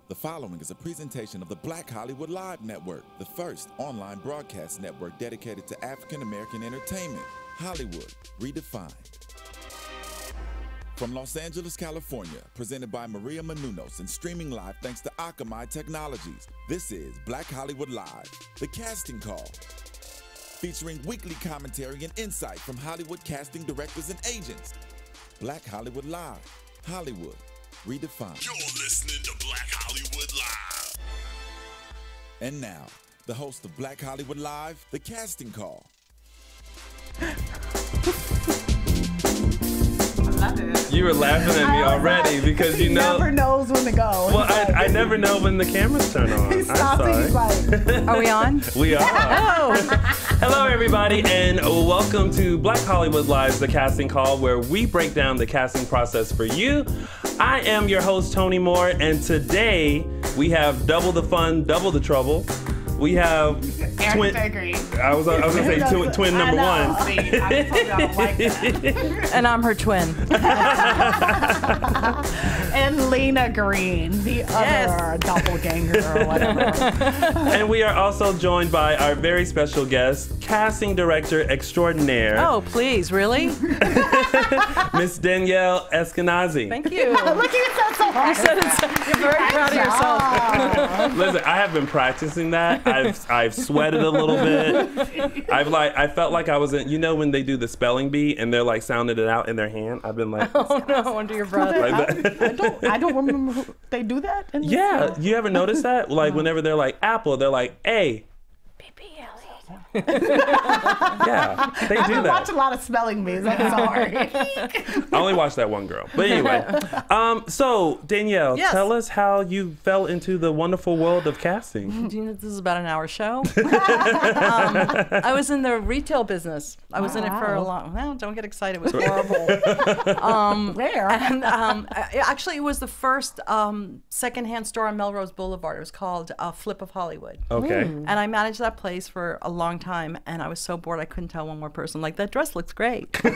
The following is a presentation of the Black Hollywood Live Network, the first online broadcast network dedicated to African American entertainment. Hollywood Redefined. From Los Angeles, California, presented by Maria Menounos and streaming live thanks to Akamai Technologies, this is Black Hollywood Live, the casting call. Featuring weekly commentary and insight from Hollywood casting directors and agents. Black Hollywood Live, Hollywood Redefined. You're listening to Black Hollywood Live. And now, the host of Black Hollywood Live, the casting call. You were laughing at me already because you know. He never knows when to go. Well, I never know when the cameras turn on. He stops and he's like, are we on? We are. Hello, everybody, and welcome to Black Hollywood Live's The Casting Call, where we break down the casting process for you. I am your host, Tony Moore, and today we have double the fun, double the trouble. We have twin. I was gonna say twin number one. See, I told you I don't like that. And I'm her twin. And Lina Green, the other doppelganger or whatever. And we are also joined by our very special guest, casting director extraordinaire. Oh, please, really? Miss Danielle Eskinazi. Thank you. Look, you said so hard. You're very proud of yourself. Listen, I have been practicing that. I've sweated a little bit. I felt like I was in, you know when they do the spelling bee and they're like sounding it out in their hand? I've been like, Oh no, under your breath. like that. I don't remember they do that. Yeah, you ever notice that? Like whenever they're like Apple, they're like A. Yeah, they do that. I watch a lot of spelling bees. I'm sorry. I only watched that one girl. But anyway, so Danielle, Yes. tell us how you fell into the wonderful world of casting. Do you know this is about an hour show? I was in the retail business. I was in it for a long. Well, don't get excited. It was horrible. Where? And actually, it was the first secondhand store on Melrose Boulevard. It was called Flip of Hollywood. Okay. And I managed that place for a long time, and I was so bored I couldn't tell one more person, like, that dress looks great. So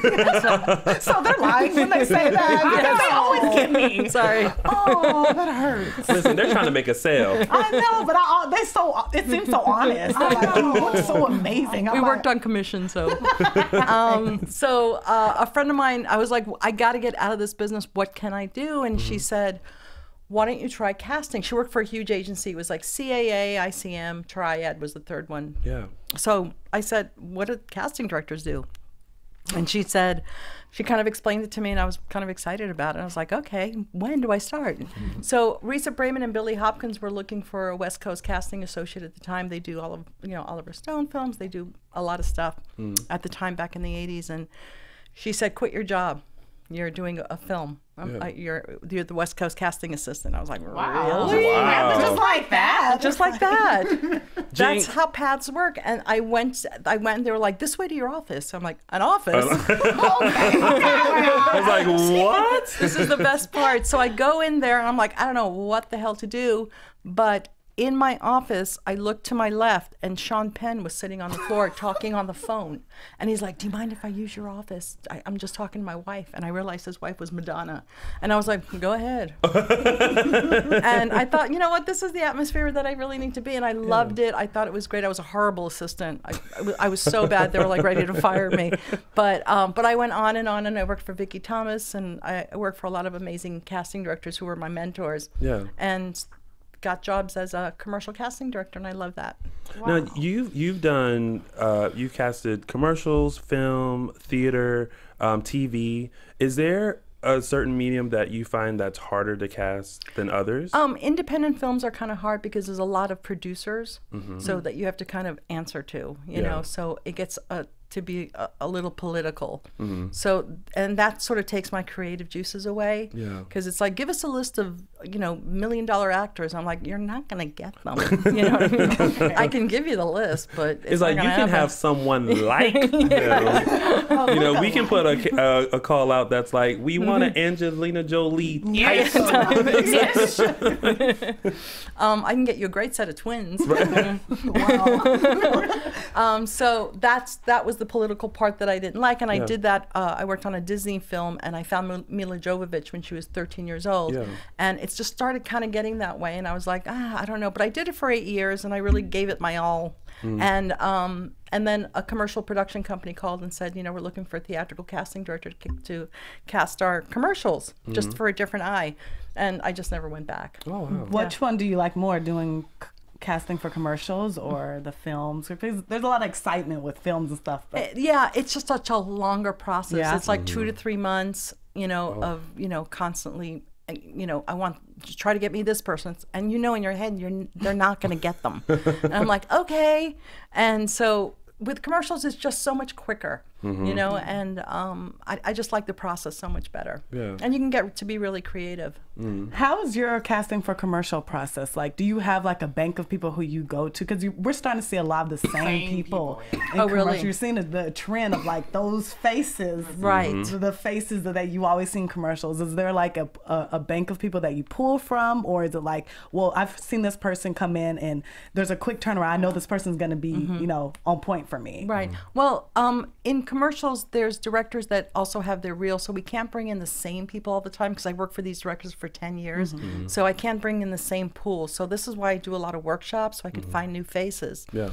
they're lying when they say that. They always get me. Sorry. Oh, that hurts. Listen, they're trying to make a sale. I know, but it seems so honest. I'm like, you look so amazing. We worked on commission, so. A friend of mine, I was like, I got to get out of this business. What can I do? And she said, why don't you try casting? She worked for a huge agency. It was like CAA, ICM, Triad was the third one. Yeah. So I said, what do casting directors do? And she said, she kind of explained it to me, and I was kind of excited about it. I was like, okay, when do I start? So Risa Brayman and Billy Hopkins were looking for a West Coast casting associate at the time. They do all of, Oliver Stone films. They do a lot of stuff at the time back in the 80s. And she said, quit your job. You're doing a film. You're the West Coast casting assistant. I was like, Wow. really? Wow. Just like that. Just like that. That's how paths work. And I went, and they were like, this way to your office. I'm like, an office? I was like, what? This is the best part. So I go in there, and I'm like, I don't know what the hell to do. But in my office, I looked to my left, and Sean Penn was sitting on the floor talking on the phone. And he's like, do you mind if I use your office? I'm just talking to my wife. And I realized his wife was Madonna. And I was like, go ahead. And I thought, you know what? This is the atmosphere that I really need to be. And I loved it. I thought it was great. I was a horrible assistant. I was so bad. They were like ready to fire me. But I went on, and I worked for Vicki Thomas. And I worked for a lot of amazing casting directors who were my mentors. Yeah. And got jobs as a commercial casting director, and I love that. Wow. Now you've done you've casted commercials, film, theater, TV. Is there a certain medium that you find that's harder to cast than others? Independent films are kind of hard because there's a lot of producers, so that you have to kind of answer to, you know. So it gets to be a little political. So, and that sort of takes my creative juices away. Yeah. Because it's like, give us a list of, $1 million actors. I'm like, you're not gonna get them. You know what I mean? I can give you the list, but it's like, you can have someone like them. We can put a call out that's like, we want an Angelina Jolie type. Yes. I can get you a great set of twins. Wow. So that was the political part that I didn't like, and I did that. I worked on a Disney film, and I found Milla Jovovich when she was 13 years old, and it's just started kind of getting that way. And I was like, I don't know, but I did it for 8 years, and I really gave it my all. And then a commercial production company called and said, you know, we're looking for a theatrical casting director to cast our commercials, just for a different eye, and I just never went back. Oh, wow. Which one do you like more, doing casting for commercials or the films? Because there's a lot of excitement with films and stuff. But yeah, it's just such a longer process. Yeah. It's like 2 to 3 months, you know, of, you know, constantly, you know, I want to try to get me this person, and you know in your head they're not going to get them. And I'm like, okay. And so with commercials, it's just so much quicker, you know, and I just like the process so much better. Yeah. And you can get to be really creative. how is your casting for commercial process? Like, do you have like a bank of people who you go to? Because we're starting to see a lot of the same people. Oh, really? You're seeing the trend of like those faces, Right. The faces that you always see in commercials. Is there like a bank of people that you pull from, or is it like, well, I've seen this person come in and there's a quick turnaround. I know this person's going to be, you know, on point for me. Right. Well, in commercials, there's directors that also have their reel, so we can't bring in the same people all the time because I work for these directors for 10 years, so I can't bring in the same pool. So this is why I do a lot of workshops, so I can find new faces. Yeah.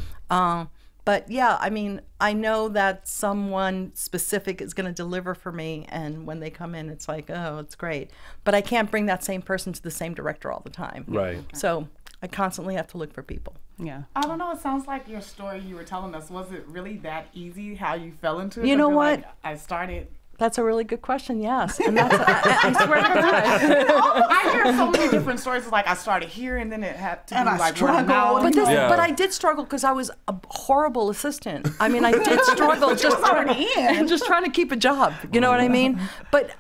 But yeah, I mean, I know that someone specific is going to deliver for me, and when they come in, it's like, oh, it's great. But I can't bring that same person to the same director all the time. Right. So I constantly have to look for people. Yeah. I don't know. It sounds like your story you were telling us. Was it really that easy how you fell into it? You know 'Cause what? like, I started. That's a really good question, yes. And that's, I swear to God. I hear so many different stories. It's like I started here and then it had to And be I like word of struggled. mouth. But, this, Yeah. but I did struggle because I was a horrible assistant. I mean, I did struggle just just trying to keep a job. You know what I mean? But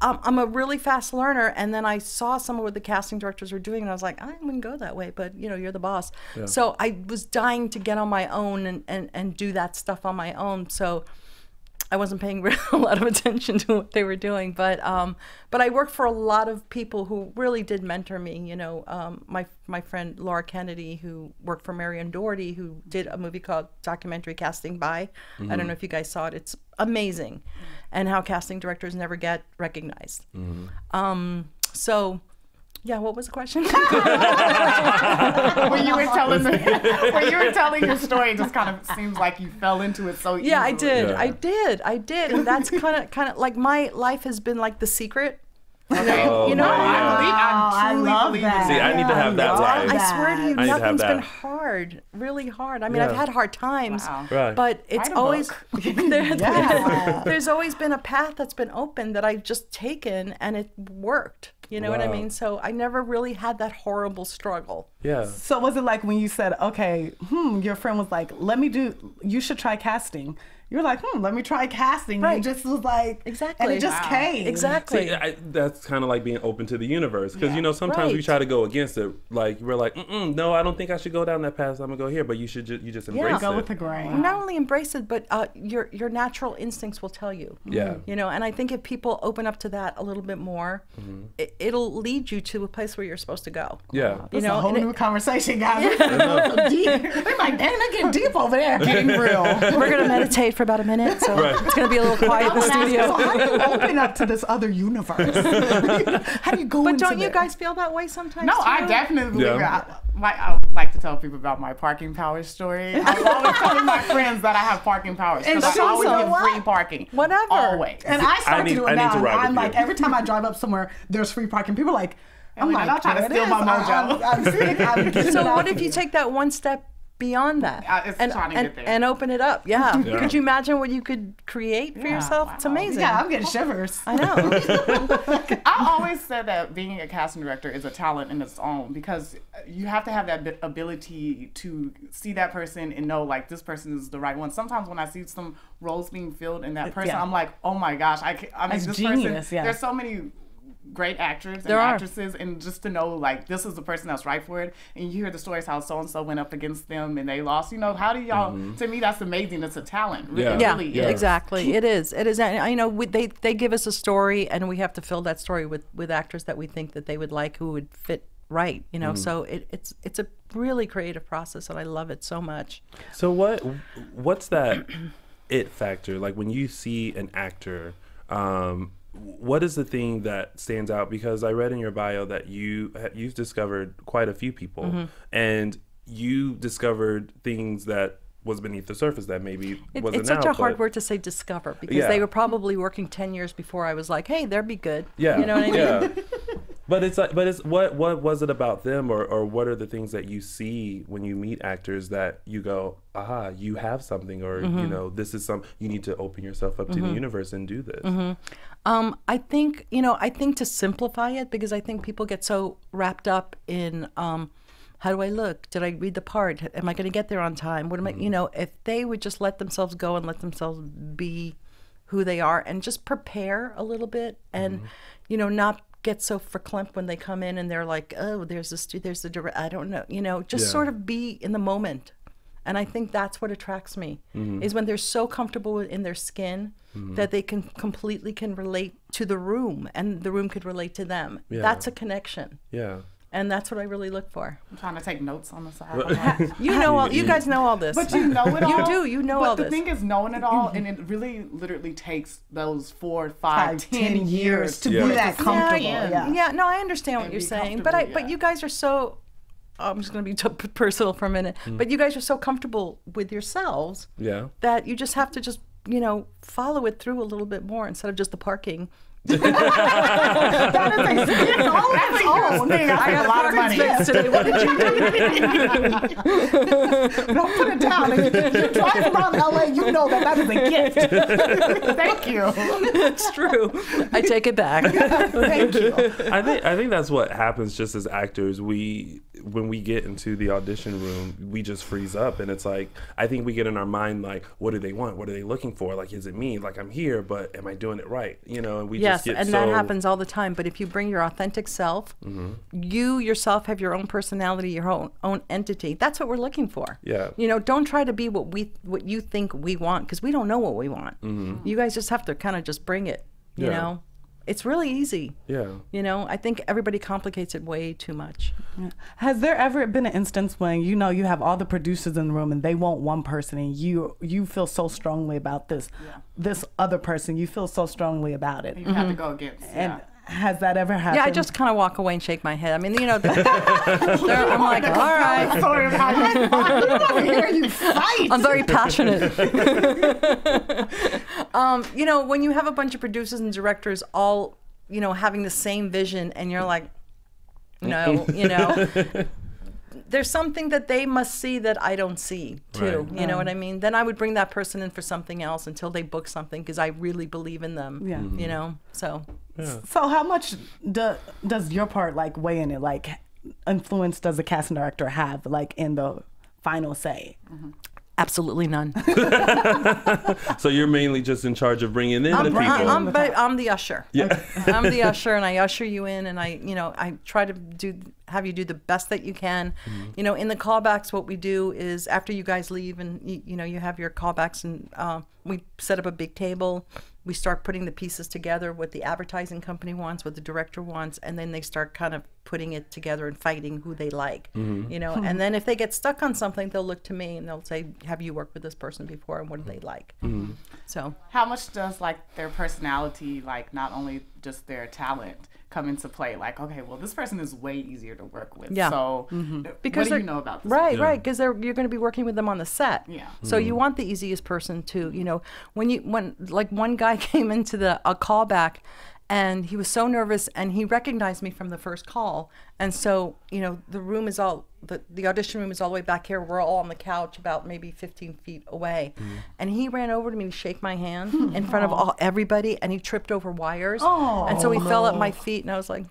I'm a really fast learner, and then I saw some of what the casting directors were doing, and I was like, I wouldn't go that way, but you know, you're the boss. Yeah. So I was dying to get on my own and do that stuff on my own. So I wasn't paying a lot of attention to what they were doing, but I worked for a lot of people who really did mentor me. You know, my friend Laura Kennedy, who worked for Marion Doherty, who did a movie called Documentary Casting By. I don't know if you guys saw it. It's amazing, and how casting directors never get recognized. So. Yeah, what was the question? when you were telling your story, it just kind of seems like you fell into it so easily. Yeah, I did. Yeah. I did. And that's kind of like my life has been like The Secret. Okay. Oh, You know, I truly love believe that. it. See, I need to have that life. I swear to you, I need to have nothing's been that. hard, really hard. I mean, Yeah. I've had hard times, Wow. Right. but it's Write a always Yeah. there's always been a path that's been open that I've just taken, and it worked. You know what I Wow. mean? So I never really had that horrible struggle. Yeah. So was it like when you said, okay, your friend was like, you should try casting. You were like, let me try casting. Right. You just was like, Exactly. And it just Wow. came. Exactly. See, that's kind of like being open to the universe, because you know sometimes we Right. try to go against it. Like we're like, no, I don't think I should go down that path. I'm gonna go here, but you should just embrace Go it. with the grain. Not only embrace it, but your natural instincts will tell you. Yeah. You know, and I think if people open up to that a little bit more, it'll lead you to a place where you're supposed to go. Yeah. You It's know, a whole and new conversation, guys. They're like, dang, they're getting deep over there. Getting real. we're gonna meditate for about a minute, so it's gonna be a little quiet in the So studio. how do you open up to this other universe? How do you go But into don't you that? guys feel that way sometimes? No, too? I definitely believe Yeah. it. I like to tell people about my parking power story. I'm always telling my friends that I have parking powers And because I so always what? give free parking. Whatever. Always. And I start need- to do I it need now. to ride I'm with like, you. every time I drive up somewhere, there's free parking. People are like, I'm Lina, like, don't try to there it steal is. my mojo. I'm sick. I'm getting So it what out if you here. take that one step beyond that It's and, trying to and, get there. and open it up? Yeah. Yeah. Could you imagine what you could create for Yeah, yourself? It's wow. amazing. Yeah, I'm getting shivers. I know. I always said that being a casting director is a talent in its own, because you have to have that ability to see that person and know like this person is the right one. Sometimes when I see some roles being filled in that person, Yeah. I'm like, oh my gosh, I mean, That's this genius, person. yeah. There's so many great actors and There are. actresses, and just to know like this is the person that's right for it, and you hear the stories how so and so went up against them and they lost. You know, how do y'all? To me, that's amazing. It's a talent. Yeah. It Yeah, really Yeah. is. exactly. It is. It is. And I know they give us a story, and we have to fill that story with actors that we think that they would like, who would fit right. You know, so it's a really creative process, and I love it so much. So what's that? it factor? Like when you see an actor, what is the thing that stands out? Because I read in your bio that you've discovered quite a few people, and you discovered things that was beneath the surface that maybe wasn't It's such out, a hard word to say, discover, because they were probably working 10 years before I was like, hey, they'd be good. Yeah. You know what I mean? Yeah. But it's like, what was it about them, or what are the things that you see when you meet actors that you go, aha, you have something, or you know, this is you need to open yourself up to the universe and do this. I think to simplify it, because I think people get so wrapped up in how do I look? Did I read the part? Am I going to get there on time? What am I? You know, if they would just let themselves go and let themselves be who they are, and just prepare a little bit, and you know, not get so verklempt when they come in and they're like, oh, there's the director, I don't know, you know, just sort of be in the moment. And I think that's what attracts me, is when they're so comfortable in their skin that they completely can relate to the room, and the room could relate to them. That's a connection. Yeah. And that's what I really look for. I'm trying to take notes on the side. You guys know all this. But you know it all. You know all this. But the thing is knowing it all, and it really literally takes those 4, 5, 10 years to be that comfortable. Yeah, no, I understand what you're saying. But you guys are so, I'm just going to be personal for a minute, but you guys are so comfortable with yourselves that you just have to you know, follow it through a little bit more instead of just the parking. That is a skill all its own. I got a lot of money today. What did you do? Don't put it down. If you drive around LA, you know that is a gift. Thank you. It's true. I take it back. Thank you. I think that's what happens just as actors. When we get into the audition room, we just freeze up, and it's like, I think we get in our mind like, what do they want? What are they looking for? Like, is it me? Like, I'm here, but am I doing it right? You know, and we just get that happens all the time. But if you bring your authentic self, you yourself have your own personality, your own entity. That's what we're looking for. Yeah. You know, don't try to be what you think we want, because we don't know what we want. You guys just have to kind of just bring it. You know. It's really easy. Yeah. You know, I think everybody complicates it way too much. Yeah. Has there ever been an instance when, you know, you have all the producers in the room and they want one person, and you feel so strongly about this other person, you feel so strongly about it. You have to go against. And has that ever happened? Yeah, I just kind of walk away and shake my head. I mean, you know, I'm like, all right. Sorry about it. I'm very passionate. You know, when you have a bunch of producers and directors all, you know, having the same vision, and you're like, no, you know, there's something that they must see that I don't see too. Right. You know what I mean? Then I would bring that person in for something else until they book something, because I really believe in them. Yeah. You know, so. Yeah. So how much does your part like weigh in it? Like, influence does the casting director have like in the final say? Absolutely none. So you're mainly just in charge of bringing in the people. I'm the usher. Yeah. Okay. I'm the usher, and I usher you in, and I try to have you do the best that you can. You know, in the callbacks, what we do is after you guys leave, and you know, you have your callbacks, and we set up a big table. We start putting the pieces together, what the advertising company wants, what the director wants, and then they start kind of putting it together and fighting who they like, you know. And then if they get stuck on something, they'll look to me and they'll say, have you worked with this person before, and what do they like? So how much does like their personality, like not only just their talent, come into play? Like, okay, well, this person is way easier to work with. Yeah. So because what do you know about this? Right, right. Because you're going to be working with them on the set. Yeah. So you want the easiest person to, you know, when like one guy came into a callback, and he was so nervous, and he recognized me from the first call. And so, you know, the room is all, the audition room is all the way back here. We're all on the couch about maybe 15 feet away. And he ran over to me to shake my hand in front of everybody, and he tripped over wires. And so he fell at my feet, and I was like,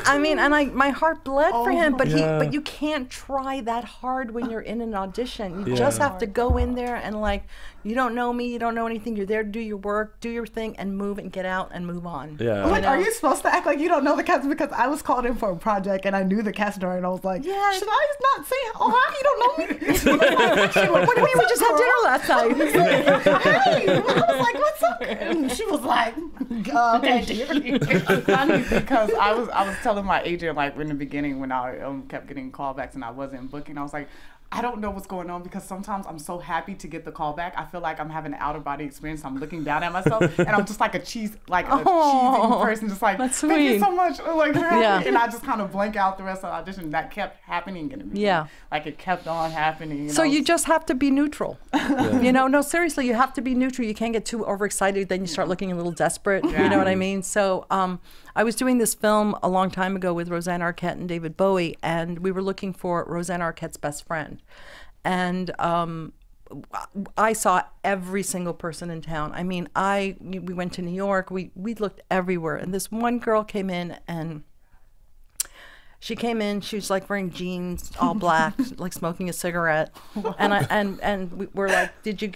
I mean, and my heart bled for him, but you can't try that hard when you're in an audition. You just have to go in there and like, you don't know me, you don't know anything. You're there to do your work, do your thing, and move and get out and move on. Yeah. Like, are you supposed to act like you don't know the cast? Because I was called in for a project and I knew the cast director, and I was like, should I not say, oh, hi, you don't know me? We just had dinner last night. Hey, I was like, what's up? And she was like, okay, it's funny because I was telling my agent, like in the beginning when I kept getting callbacks and I wasn't booking, I was like, I don't know what's going on because sometimes I'm so happy to get the call back. I feel like I'm having an out of body experience. I'm looking down at myself and I'm just like a cheesy person, just like, that's thank you sweet. so much. Like, Yeah. and I just kind of blank out the rest of the audition. That kept happening in me. Yeah. Like it kept on happening. So you just have to be neutral. You know, no, seriously, you have to be neutral. You can't get too overexcited. Then you start looking a little desperate. You know what I mean? So I was doing this film a long time ago with Rosanna Arquette and David Bowie, and we were looking for Rosanna Arquette's best friend. And I saw every single person in town. I mean, we went to New York. We looked everywhere. And this one girl came in, and she came in. She was like wearing jeans, all black, like smoking a cigarette. And we were like, "Did you,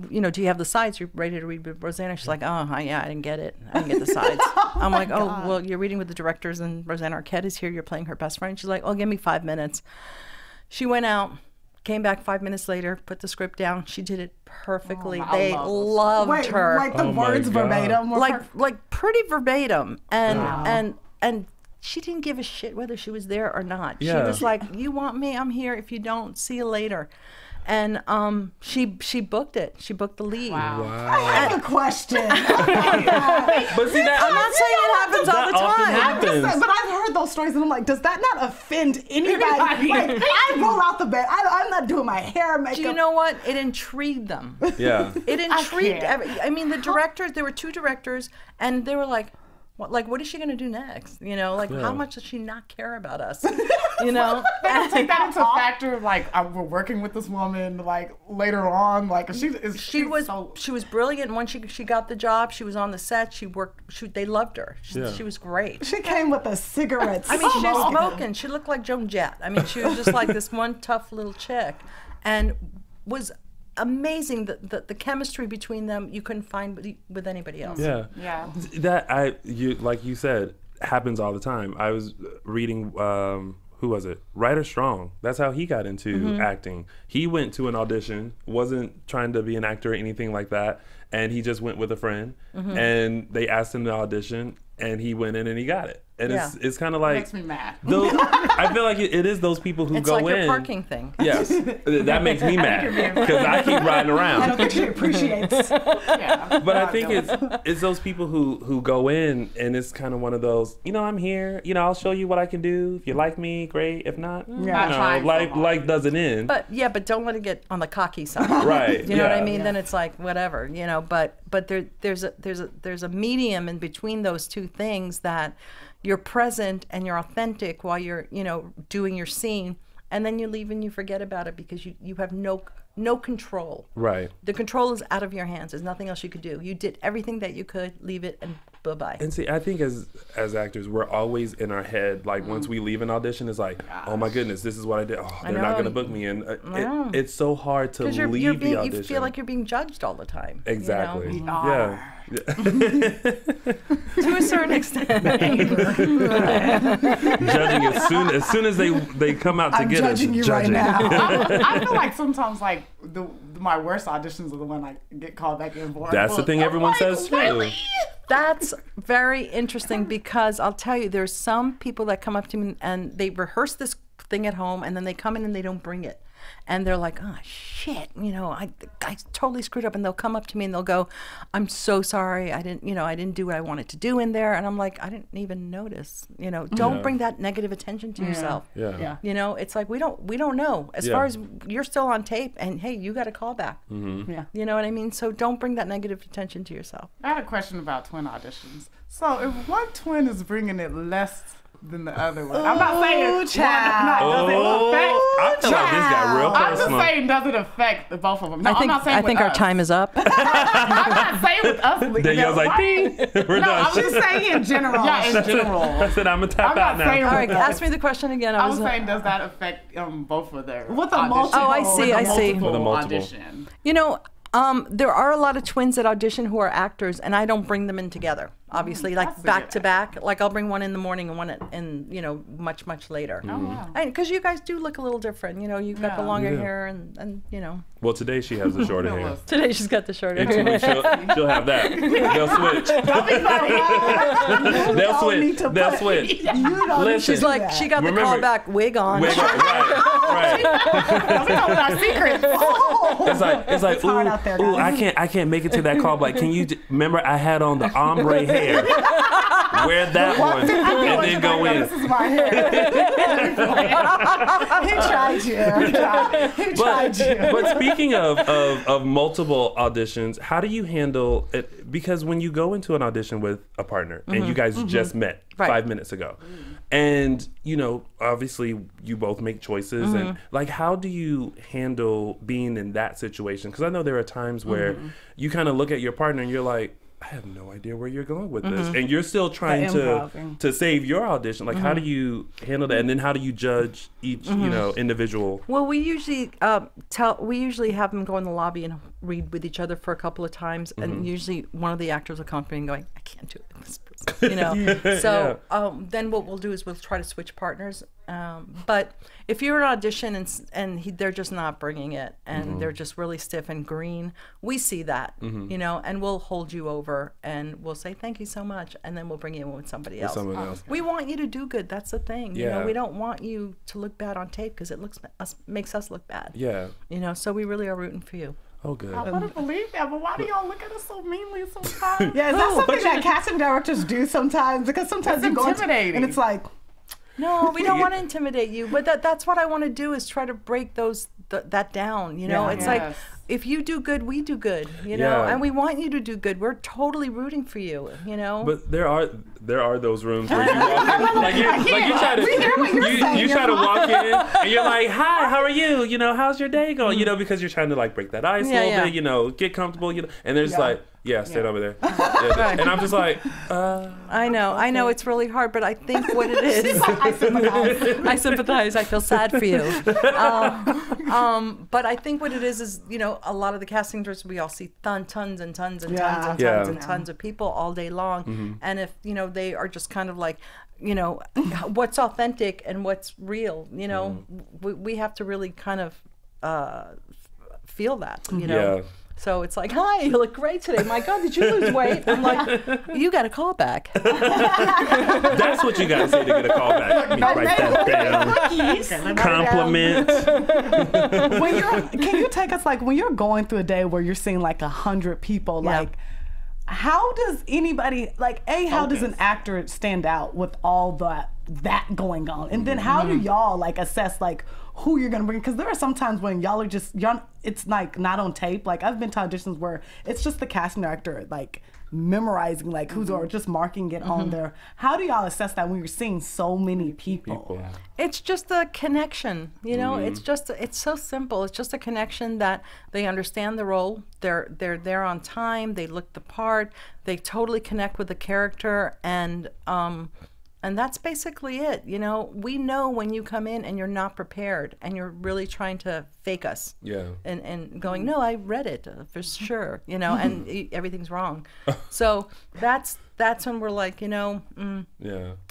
do you have the sides? You're ready to read with Rosanna?" She's like, "Oh, yeah, I didn't get it. I didn't get the sides." I'm like, "Oh, well, you're reading with the directors, and Rosanna Arquette is here. You're playing her best friend." She's like, "Oh, give me 5 minutes." She went out. Came back 5 minutes later, put the script down. She did it perfectly. They loved her. Like the words verbatim. Like pretty verbatim. And she didn't give a shit whether she was there or not. Yeah. She was like, "You want me? I'm here. If you don't, see you later." And she booked it. She booked the lead. Wow. I have a question. But see, that, I'm not saying it happens all the often time. happens. But I've heard those stories and I'm like, does that not offend anybody? Like, I roll out the bed. I'm not doing my hair, makeup. Do you know what? It intrigued them. yeah. It intrigued. can't. I mean, the directors. There were 2 directors, and they were like, what is she gonna do next? How much does she not care about us? Take that into factor. Like we're working with this woman. Like later on, like she was brilliant. And once she got the job, she was on the set. She worked. They loved her. She was great. She came with a cigarette. I mean, she was smoking. She looked like Joan Jett. I mean, she was just like this one tough little chick, and was amazing. The chemistry between them you couldn't find with anybody else. Yeah. That like you said, happens all the time. I was reading who was it? Ryder Strong. That's how he got into acting. He went to an audition, wasn't trying to be an actor or anything like that, and he just went with a friend, and they asked him to audition, and he went in and he got it. And it's kind of like, makes me mad. Mm-hmm. I feel like it is those people who It's go like in. your parking thing. Yes, that makes me mad because I keep riding around. I don't think she appreciates. But I think it's those people who go in and it's kind of one of those, I'm here, I'll show you what I can do. If you like me, great. If not, life doesn't end. But don't let it get on the cocky side. Right. You know what I mean? Then it's like whatever, but there's a medium in between those two things that you're present and you're authentic while you're, doing your scene, and then you leave and you forget about it because you have no control. Right. The control is out of your hands. There's nothing else you could do. You did everything that you could, leave it, and bye-bye. And see, I think as actors, we're always in our head. Like once we leave an audition, it's like, oh my goodness, this is what I did. Oh, they're not going to book me. And it's so hard to leave the audition. You feel like you're being judged all the time. Exactly. Yeah. To a certain extent. Judging as soon as they come out to get us. Judging you right now. I feel like sometimes like my worst auditions are the one I get called back in for. That's the thing everyone says too. Really? That's very interesting because I'll tell you, there's some people that come up to me and they rehearse this thing at home and then they come in and they don't bring it. And they're like, oh, shit, I totally screwed up. And they'll come up to me and they'll go, I'm so sorry. I didn't do what I wanted to do in there. And I'm like, I didn't even notice. Don't bring that negative attention to yourself. Yeah. It's like we don't know. As far as you're still on tape and, hey, you got a call back. Yeah. You know what I mean? So don't bring that negative attention to yourself. I had a question about twin auditions. So if one twin is bringing it less than the other one, I'm not saying does it affect. I feel like this got real I'm just personal. saying, does it affect both of them? No, I'm not saying I think with our us. time is up. I'm not saying with us. Danielle's like, ding, we're No, done. I'm just saying in general. Yeah, in general. I said I'm gonna tap I'm out not saying now. All right, ask me the question again. I was saying, does that affect both of their With the auditions? multiple- Oh, I see, I see. With a multiple. Audition. There are a lot of twins that audition who are actors, and I don't bring them in together. obviously, like that's a back good to back. Like I'll bring one in the morning and one in much later. Oh, wow. Because you guys do look a little different. You know, you've got the Yeah. longer Yeah. hair and you know. Well, today she has the shorter hair. Today she's got the shorter In 2 hair. weeks, she'll have that. They'll switch. They'll switch. They'll switch. Listen, She's like, she got the Remember- callback wig on. Wig on, right. Don't be telling our secrets. It's like, hard out there, ooh, guys. I can't make it to that call. Like, can you remember I had on the ombre hair? Wear that one and then go in. This is my hair. He tried you. He tried you. But speaking of multiple auditions, how do you handle it? Because when you go into an audition with a partner and you guys just met Right. 5 minutes ago, and you know, obviously you both make choices, and like, how do you handle being in that situation? Because I know there are times where you kind of look at your partner and you're like, I have no idea where you're going with this, and you're still trying to save your audition. Like, how do you handle that, and then how do you judge each you know, individual? Well, we usually have them go in the lobby and read with each other for a couple of times, and usually one of the actors will come up and going, I can't do it with this person, you know. So then what we'll do is we'll try to switch partners. But if you're in an audition and they're just not bringing it, and they're just really stiff and green, we see that, you know, and we'll hold you over and we'll say thank you so much, and then we'll bring you in with somebody else. Someone else. We want you to do good. That's the thing. You know, Yeah. we don't want you to look bad on tape because it makes us look bad. Yeah. You know, so we really are rooting for you. Oh, good. I wouldn't believe that, but why do y'all look at us so meanly sometimes? Yeah, is that something that casting directors do sometimes? Because sometimes It's you go intimidating. and it's like, No, we don't want to intimidate you, but that's what I want to do is try to break that down. You know, Yeah. it's like Yes. if you do good, we do good. You know, Yeah. and we want you to do good. We're totally rooting for you. You know, But there are those rooms where you walk in, like you try to you try to walk in and you're like, hi, how are you? You know, how's your day going? You know, because you're trying to like break that ice a little bit. You know, get comfortable. You know, and they're just like, yeah, stand over there. Yeah. And I'm just like, I know it's really hard, but I think what it is, I sympathize. I feel sad for you. But I think what it is, you know, a lot of the casting directors, we all see tons and tons and tons and tons and tons of people all day long. And if, you know, they are just kind of like, you know, what's authentic and what's real, you know, we have to really kind of feel that, you know. Yeah. So it's like, hi, you look great today. My God, did you lose weight? I'm like, you got a call back. That's what you gotta say to get a call back. Let me write that down. Compliment. can you take us, like, when you're going through a day where you're seeing like 100 people, like, how does anybody, like, how does an actor stand out with all that going on? And then how do y'all, like, assess, like, who you're gonna bring? Because there are some times when y'all it's like not on tape. Like, I've been to auditions where it's just the casting director, like, memorizing, like, who's or just marking it on there. How do y'all assess that when you're seeing so many people? It's just a connection, you know. It's so simple. It's just a connection that they understand the role. They're there on time. They look the part. They totally connect with the character, and that's basically it. You know, we know when you come in and you're not prepared and you're really trying to fake us. Yeah. And going, no, I read it for sure. You know, and everything's wrong. So that's when we're like, you know, I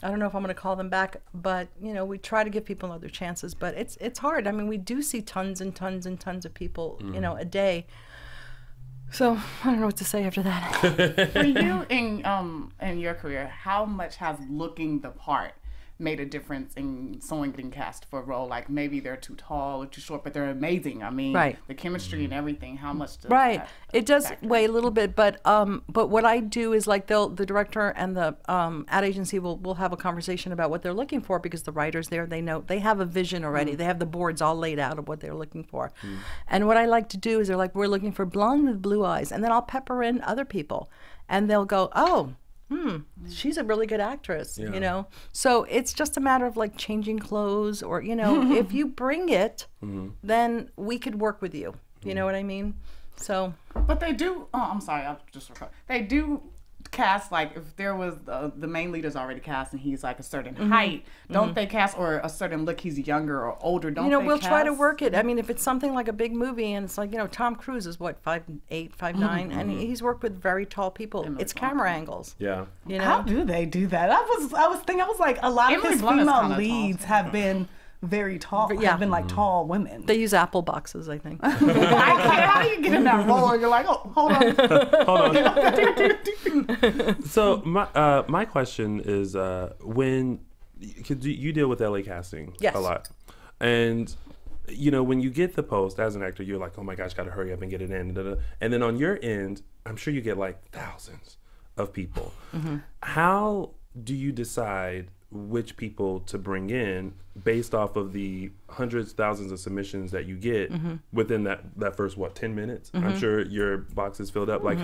don't know if I'm going to call them back, but you know, we try to give people other chances, but it's hard. I mean, we do see tons and tons and tons of people, you know, a day. So I don't know what to say after that. For you in your career, how much has looking the part made a difference in someone getting cast for a role? Like, maybe they're too tall or too short, but they're amazing. I mean, the chemistry and everything. How much does that it does factor? weigh a little bit, but what I do is, like, the director and the ad agency will have a conversation about what they're looking for, because the writers there, they know, they have a vision already. They have the boards all laid out of what they're looking for. And what I like to do is, they're like, we're looking for blonde with blue eyes, and then I'll pepper in other people, and they'll go, oh, she's a really good actress, you know? So it's just a matter of, like, changing clothes, or, you know, if you bring it, then we could work with you. You know what I mean? So. But they do, I'm sorry, I'll just record. They do cast, like, if there was the main leader's already cast and he's like a certain height, don't they cast, or a certain look, he's younger or older, don't they we'll cast? try to work it. I mean, if it's something like a big movie and it's like, Tom Cruise is what, 5'8", 5'9", and he's worked with very tall people. It's camera angles. Yeah. How do they do that? I was like, a lot of Emily his Blunt is female kinda leads tall. have been very tall. Yeah. Have been like tall women. They use apple boxes, I think. How do you get in that role? You're like, oh, hold on. So my question is, when, cause you deal with LA casting Yes. a lot, and when you get the post as an actor, you're like, oh my gosh, gotta hurry up and get it in. And then on your end, I'm sure you get like thousands of people. How do you decide which people to bring in based off of the hundreds, thousands of submissions that you get within that first 10 minutes? I'm sure your box is filled up. Like,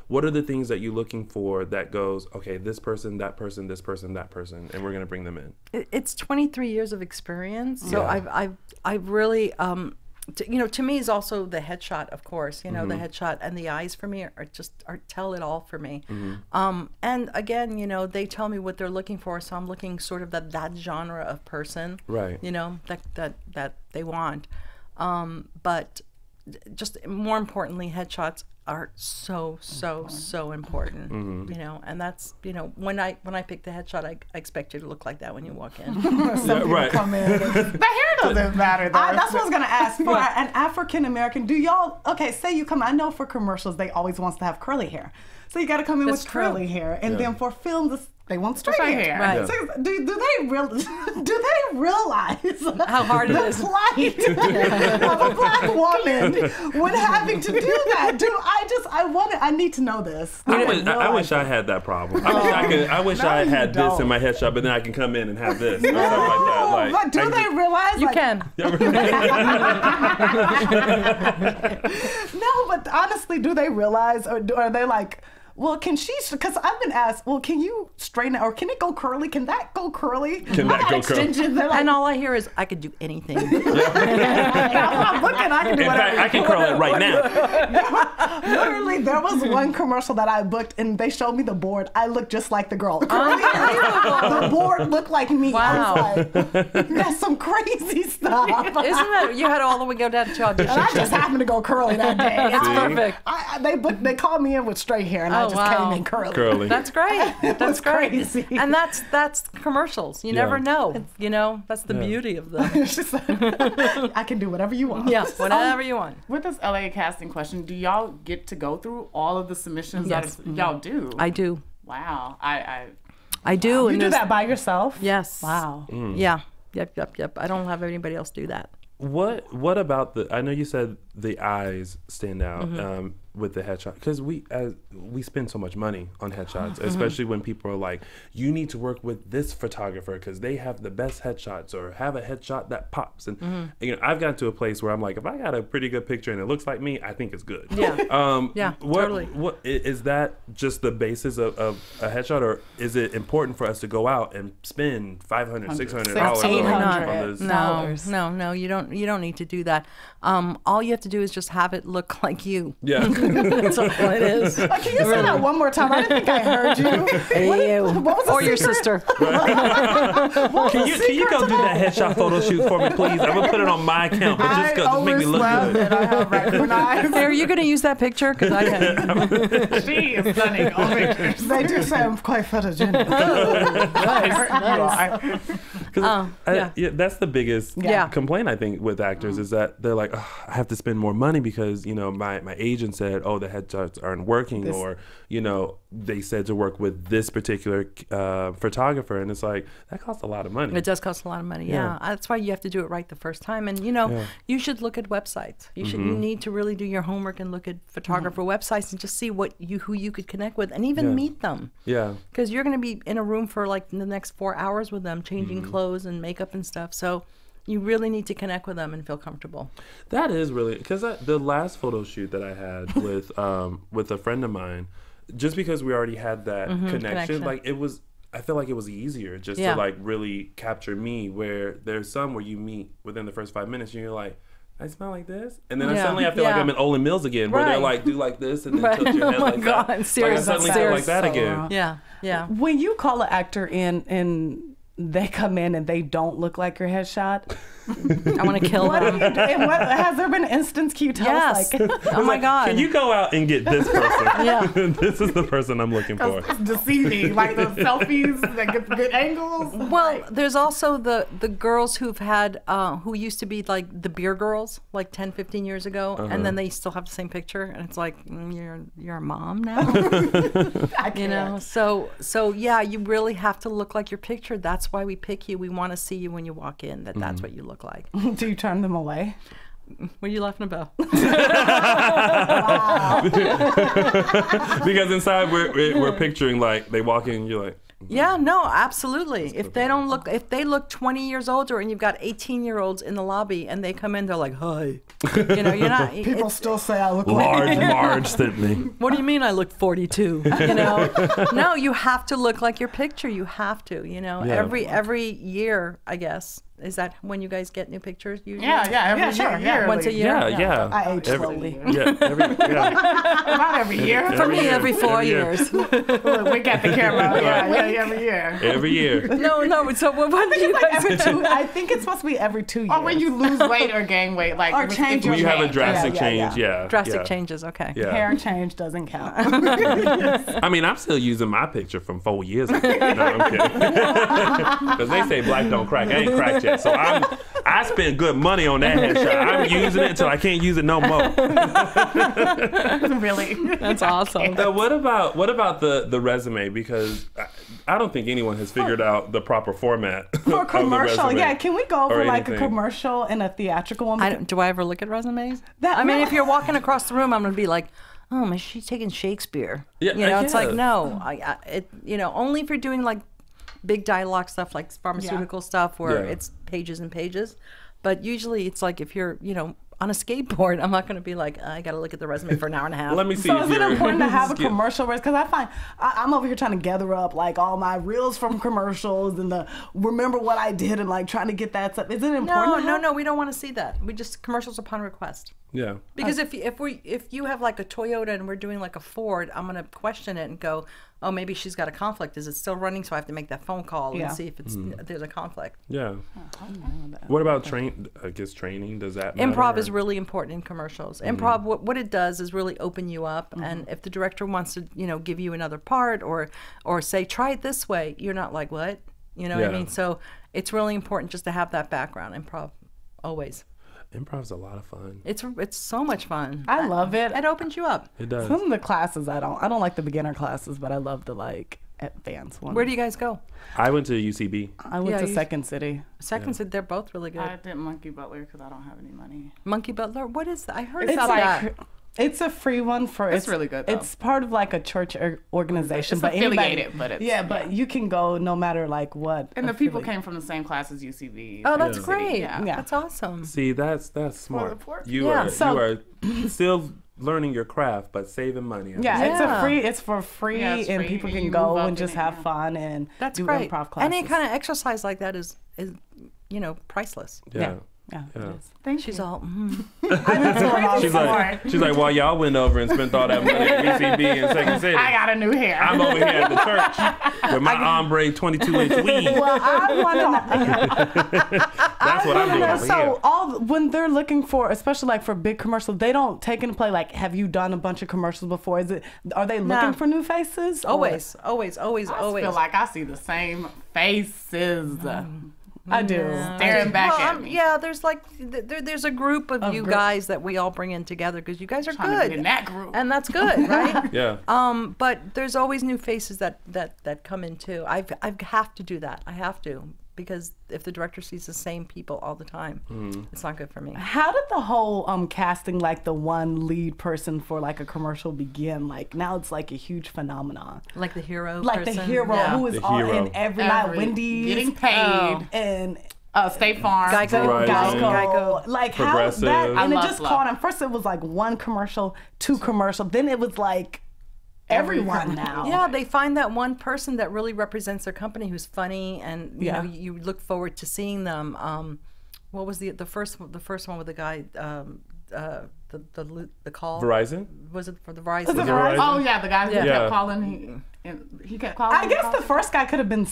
what are the things that you're looking for that goes, okay, this person, that person, this person, that person, and we're gonna bring them in? It's 23 years of experience, so Yeah. I've really to me is also the headshot, of course. The headshot and the eyes for me are tell it all for me. And again, they tell me what they're looking for, so I'm looking sort of that genre of person, Right. That they want. But just more importantly, headshots are so important. And that's when I pick the headshot, I expect you to look like that when you walk in. Yeah, right. Come in. The hair doesn't matter, though. That's what I was gonna ask. For an African American, do y'all say you come? I know for commercials they always wants to have curly hair, so you got to come in That's with true. curly hair, and then for films they want straight hair. Right. So do they realize How hard it the is. plight of a black woman when having to do that? I need to know this. I wish I had that problem. I wish I you had this don't. in my headshot, but then I can come in and have this or something like that. Like, But do they realize You like, can. No, but honestly, do they realize, or are they like, well, can she? Because I've been asked, well, can you straighten it, or can it go curly? Can that go curly? Can that go curly? Extensions, they're like, And all I hear is, I could do anything. I'm looking, I can do in whatever. fact, I can curl it right now. Literally, there was one commercial that I booked, and they showed me the board. I looked just like the girl. Curly hair. The board looked like me. Wow. I was like, that's some crazy stuff. Isn't that, you had all the way go down to audition. And I just happened to go curly that day. That's See? perfect. They called me in with straight hair, and I just came in curly. Curly. That's great. That's was great. crazy. And that's commercials. You never know. That's the beauty of them. It's just like, I can do whatever you want. Yeah, whatever you want. With this LA casting question, do y'all get to go through all of the submissions Yes. that y'all do? I do. Wow. I do. You and do there's- that by yourself? Yes. Wow. Yeah. Yep. I don't have anybody else do that. What about I know you said the eyes stand out with the headshot, because we spend so much money on headshots, especially when people are like, you need to work with this photographer because they have the best headshots, or have a headshot that pops. And I've gotten to a place where I'm like, if I got a pretty good picture and it looks like me, I think it's good. Yeah. Yeah, totally. What is that just the basis of a headshot, or is it important for us to go out and spend $500, $600 $800. on No. You don't need to do that. All you have to do is just have it look like you. Yeah. That's all it is. Can you say that one more time? I didn't think I heard you. What was the Or your secret? sister. Can you go do that headshot photo shoot for me, please? I'm gonna put it on my account, but just make me look overslept good. and I have raccoon eyes. Are you going to use that picture? Because I have. She is stunning on pictures. They do say I'm quite photogenic. Yeah, that's the biggest Yeah. complaint I think with actors is that they're like, oh, I have to spend more money because my agent said, oh, the headshots aren't working, or they said to work with this particular photographer, and it's like that costs a lot of money. It does cost a lot of money. Yeah. That's why you have to do it right the first time. And you should look at websites. You need to really do your homework and look at photographer websites and just see who you could connect with, and even meet them. Yeah. Because you're going to be in a room for like the next 4 hours with them, changing clothes and makeup and stuff. So you really need to connect with them and feel comfortable. That is really, because the last photo shoot that I had with a friend of mine, just because we already had that connection, like I feel like it was easier just to like really capture me, where there's some where you meet within the first 5 minutes and you're like, I smell like this, and then suddenly I feel like I'm in Olin Mills again, where they're Right. like do like this and then Right. tilt your head Oh my like God, that. seriously. Like I suddenly feel like that again. Yeah, yeah. When you call an actor in and they come in and they don't look like your headshot, I want to kill what do them. you do? And what, has there been an instance? Can you tell us? Yes. Like, Oh my God. Can you go out and get this person? Yeah. This is the person I'm looking for. It's deceiving, like the selfies that get the good angles. Well, there's also the girls who've had, who used to be like the beer girls, like 10, 15 years ago, and then they still have the same picture, and it's like, you're a mom now? I You know, so yeah, you really have to look like your picture. That's why we pick you. We want to see you when you walk in, that's what you look like. do you turn them away? What are you laughing about? Because inside we're picturing like they walk in and you're like, Yeah, no, absolutely. If they look 20 years older and you've got 18-year-olds in the lobby and they come in, they're like, hi. You know, you're not. People still say I look Marge sent me. What do you mean I look 42? You know, no, you have to look like your picture. You have to. You know, Yeah. every year, I guess. Is that when you guys get new pictures? Usually? Every sure, year. Once a year. Yeah. I age slowly. Not every year. For me, every 4 year. years. Look, we got the camera. Yeah, every year. Every year. No. So what do you guys? Every two, I think it's supposed to be every 2 years. Or when you lose weight or gain weight, like Or change your When you have a change. drastic Yeah, change, yeah. Drastic changes. Okay. Yeah. Hair change doesn't count. I mean, I'm still using my picture from 4 years ago. No, I'm kidding. Because they say black don't crack. I ain't cracked yet. So I spent good money on that headshot. I'm using it until I can't use it no more. Really. That's awesome. Now, what about the resume? Because I don't think anyone has figured out the proper format For a of the commercial, resume yeah. Can we go over or like a anything. commercial and a theatrical one? Do I ever look at resumes? That- I mean, no. if you're walking across the room, I'm gonna be like, oh, man, she's taking Shakespeare. Yeah, you know, it's like yeah. no, only if you're doing like big dialogue stuff, like pharmaceutical stuff, where Yeah. it's pages and pages. But usually, it's like if you're, on a skateboard, I'm not gonna be like, I gotta look at the resume for an hour and a half. Let me see. So if is it you're- important to have a commercial? Because I find I'm over here trying to gather up like all my reels from commercials and remember what I did and like trying to get that stuff. Is it important? No, we don't want to see that. We just commercials upon request. Yeah. Because if you have like a Toyota and we're doing like a Ford, I'm gonna question it and go, oh, maybe she's got a conflict. Is it still running? So I have to make that phone call Yeah. and see if it's there's a conflict. Yeah. What about training? Does that matter? Improv is really important in commercials. Improv, what it does is really open you up. And if the director wants to, give you another part or say, try it this way, you're not like, what? You know what I Yeah. mean? So it's really important just to have that background. Improv, always. Improv's a lot of fun. It's so much fun. I love it. It opens you up. It does. Some of the classes I don't like the beginner classes, but I love the like advanced ones. Where do you guys go? I went to UCB. I went Yeah, to you- Second City. Second, they're both really good. I did Monkey Butler because I don't have any money. Monkey Butler, what is that? I heard It's about like that. it's a free one for. It's really good, though. It's part of like a church organization, It's but affiliated, but it's- yeah, but you can go no matter like what. And the people affiliate. came from the same class as UCB. Oh, that's City. great. Yeah. Yeah. That's awesome. See, that's smart. Well, You yeah, are so- you are still learning your craft, but saving money. Yeah, Yeah. it's for free, Yeah, it's and free. people You can move go up and just in it, have yeah. fun and That's do great. improv classes. Any kind of exercise like that is priceless. Yeah. yeah, Yeah. it is. Thank She's you. all, She's like, why y'all went over and spent all that money at UCB in Second City? I got a new hair. I'm over here at the church with my ombre 22-inch weave. Well, I want to. That's what I'm doing over here. So when they're looking for, especially like for big commercials, they don't take into play like, have you done a bunch of commercials before? Are they looking for new faces? Or- always. I feel like I see the same faces. I do. Staring back at me. Yeah, there's like there's a group of you guys that we all bring in together because you guys are Trying to good, get in that group. and that's good, right? Yeah. But there's always new faces that come in too. I have to do that. I have to, because if the director sees the same people all the time, it's not good for me. How did the whole casting like the one lead person for like a commercial begin? Like now it's like a huge phenomenon. Like the hero, Like the person. hero Yeah. who is The all hero. in every night, Wendy's, Getting paid. and State Farm. Geico. Geico. Like how Progressive. that, and it I just love caught on. First it was like one commercial, two commercial, then it was like everyone now. Yeah, they find that one person that really represents their company who's funny, and you Yeah. know, you look forward to seeing them. What was the first one with the guy? The call. Verizon? Was it for the Verizon? Was it Verizon? Oh yeah, the guy who Yeah. kept calling. He kept calling. I guess the first guy could have been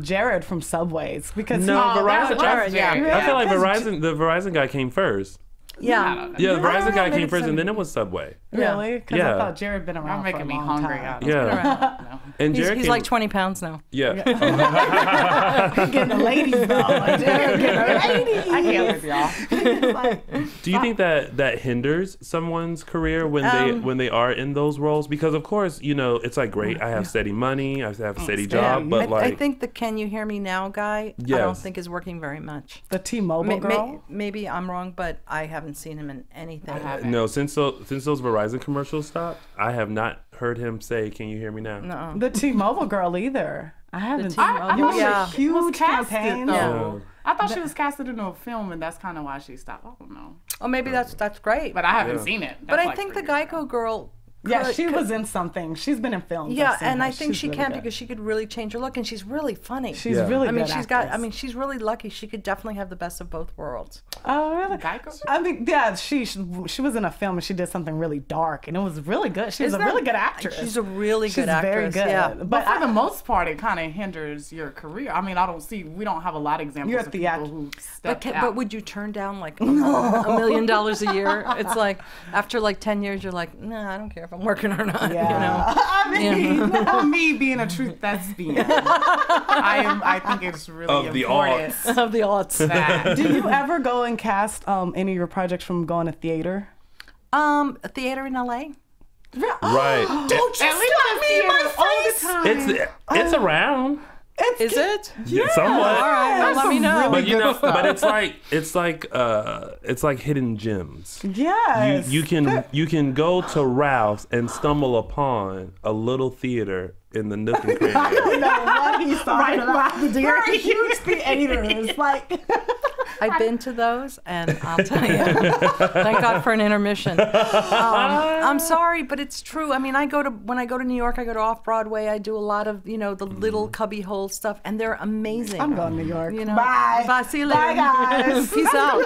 Jared from Subways because No, Verizon. Jared, yeah. I feel like because the Verizon guy came first. Yeah. Yeah, the Verizon guy maybe came first, some- and then it was Subway. Really? Because Yeah. I thought Jared been around You're making for a me long hungry. time. Yeah. And He's, Jared he's came, like 20 pounds now. Yeah. Getting the ladies though. Like, Jared getting the ladies. I can't with y'all. Do you think that hinders someone's career when they are in those roles? Because of course, you know, it's like great. I have steady money. I have a steady job, but I think the "Can you hear me now" guy, I don't Yes. think is working very much. The T-Mobile girl. Maybe I'm wrong, but I haven't seen him in anything. No, since those Verizon commercials stopped, I have not heard him say, "Can you hear me now?" No. The T-Mobile girl either. I haven't. T-Mobile. It was Yeah. a huge campaign. Though. I thought she was casted into a film, and that's kind of why she stopped. I don't know, Oh, maybe that's great. but I haven't seen it. But That's I like think the 3 years ago. Geico girl. Yeah, she was in something. She's been in films. Yeah, I've seen and her. I think She's she really can good. because she could really change her look, and she's really funny. She's Yeah. really I mean, good she's got. I actress. mean, she's really lucky. She could definitely have the best of both worlds. Oh, really? Geico? I mean, yeah, she was in a film and she did something really dark, and it was really good. She was a really good actress. She's a really She's good actress. very good. Yeah. But for the most part, it kind of hinders your career. I mean, we don't have a lot of examples You're of the people who stepped out. But would you turn down like $1 million a year? It's like after like 10 years, you're like, nah, I don't care if I'm working or not. Yeah. You know? I mean, for me being a truth thespian, I think it's really Of the important Of the odds. that Do you ever go and cast any of your projects from going to theater? A theater in LA. Right. Don't you slap me in my face? all the time. It's around. Is it? Somewhat. All right. Well, let me know. But you know, but it's like hidden gems. Yes. You can go to Ralph's and stumble upon a little theater in the nook and cranny. I don't know what he's talking about. by the We're dairy. huge theaters. Like, I've been to those, and I'll tell you, thank God for an intermission. I'm sorry, but it's true. I mean, when I go to New York, I go to Off Broadway. I do a lot of the little cubby hole stuff, and they're amazing. I'm going to New York. You know, Bye. Bye. See you later. Bye, guys. Peace out.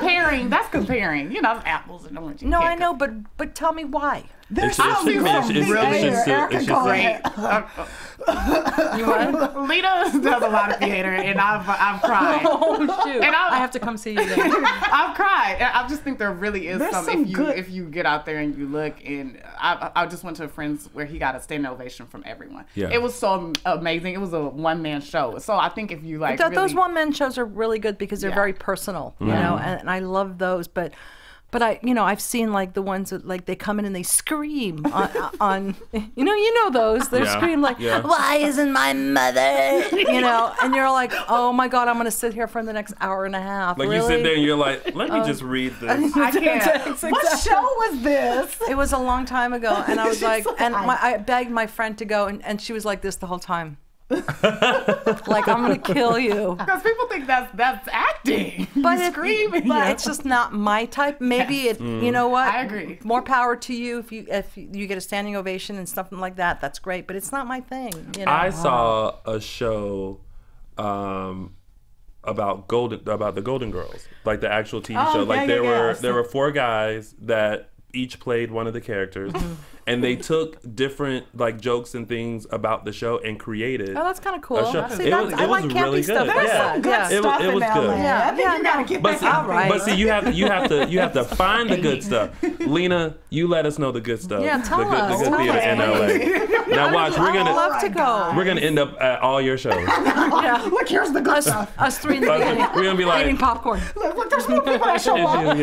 That's comparing. You know, apples and oranges. No, I know, but tell me why. There's It's just- something it's- from it's- theater. it's just- Erica, it's go just- ahead. Lina does a lot of theater, and I've cried. Oh shoot! And I have to come see you then. I've cried. And I just think there really is There's some some good- if you get out there and you look. And I just went to a friend's where he got a standing ovation from everyone. Yeah. It was so amazing. It was a one-man show. So I think if you like Those one-man shows are really good because they're Yeah. very personal, you know, and I love those. But I've seen like the ones that like they come in and they scream on you know those they Yeah. scream like Yeah. why isn't my mother and you're like, oh my God, I'm gonna sit here for the next hour and a half. Like really? you sit there and you're like, let me just read this. I can't. What show was this? It was a long time ago, and I was like, and I begged my friend to go, and she was like this the whole time. Like, I'm gonna kill you. Because people think that's acting. But screaming. it's just not my type. Maybe it. You know what? I agree. More power to you if you get a standing ovation and something like that. That's great. But it's not my thing. You know. I saw a show about the Golden Girls, like the actual TV show. Like there were 4 guys that each played one of the characters, and they took different like jokes and things about the show and created. Oh, that's kind of cool. a show. See, I like campy really stuff. good. That's Yeah. good It stuff. was good. I think you gotta get But see, that out right. but see, you have to find the good stuff. Lina, you let us know the good stuff. Yeah, tell the good, us. The good theater in LA. Now watch, I'd love to go. we're gonna end up at all your shows. Yeah. Look, here's the good stuff. Us three in the beginning. We're gonna be like, eating popcorn. Look, there's more people that show up.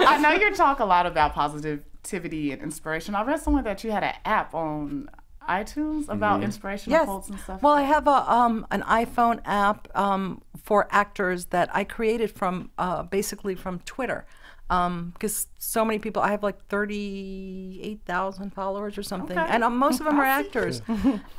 I know you talk a lot about positivity and inspiration. I read somewhere that you had an app on iTunes about inspirational quotes and stuff. Well, I have an iPhone app for actors that I created from basically from Twitter. Because so many people, I have like 38,000 followers or something, Okay. and most of them are actors.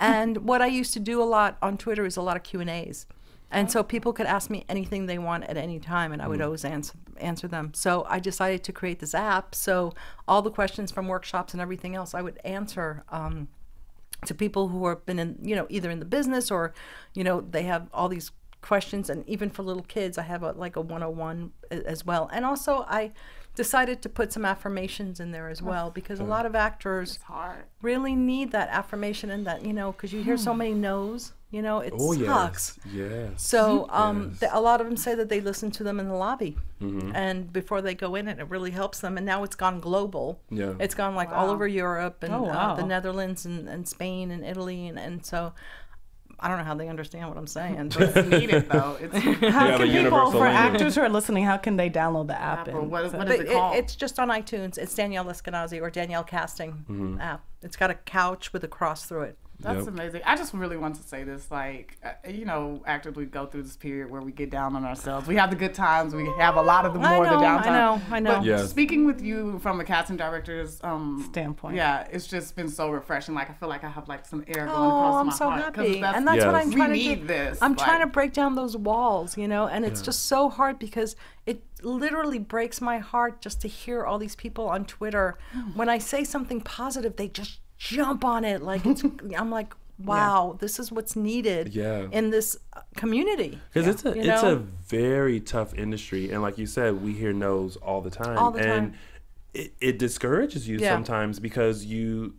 And what I used to do a lot on Twitter is a lot of Q&As. And so people could ask me anything they want at any time, and I would always answer them. So I decided to create this app. So all the questions from workshops and everything else, I would answer to people who have been in, either in the business or, they have all these questions, and even for little kids, I have like a 101 as well. And also, I decided to put some affirmations in there as well, because a lot of actors really need that affirmation, and that, you know, because you hear so many no's, you know, it sucks. Yes. So a lot of them say that they listen to them in the lobby and before they go in, and it really helps them. And now it's gone global. Yeah. It's gone like all over Europe and the Netherlands and Spain and Italy, and so I don't know how they understand what I'm saying. But it's needed though. How can people, for actors who are listening, how can they download the app? What is it called? It's just on iTunes. It's Danielle Eskinazi or Danielle Casting app. It's got a couch with a cross through it. That's amazing. I just really want to say this, like, you know, actors, we go through this period where we get down on ourselves. We have the good times. We have a lot of the the downtime. I know. But speaking with you from a casting director's standpoint, it's just been so refreshing. Like, I feel like I have like some air going across my so heart. Happy. And that's what I'm trying to do. This. I'm trying to break down those walls, you know, and it's just so hard because it literally breaks my heart just to hear all these people on Twitter. When I say something positive, they just jump on it like it's I'm like, wow, this is what's needed in this community, because it's a very tough industry, and like you said, we hear no's all the time, and it discourages you sometimes, because you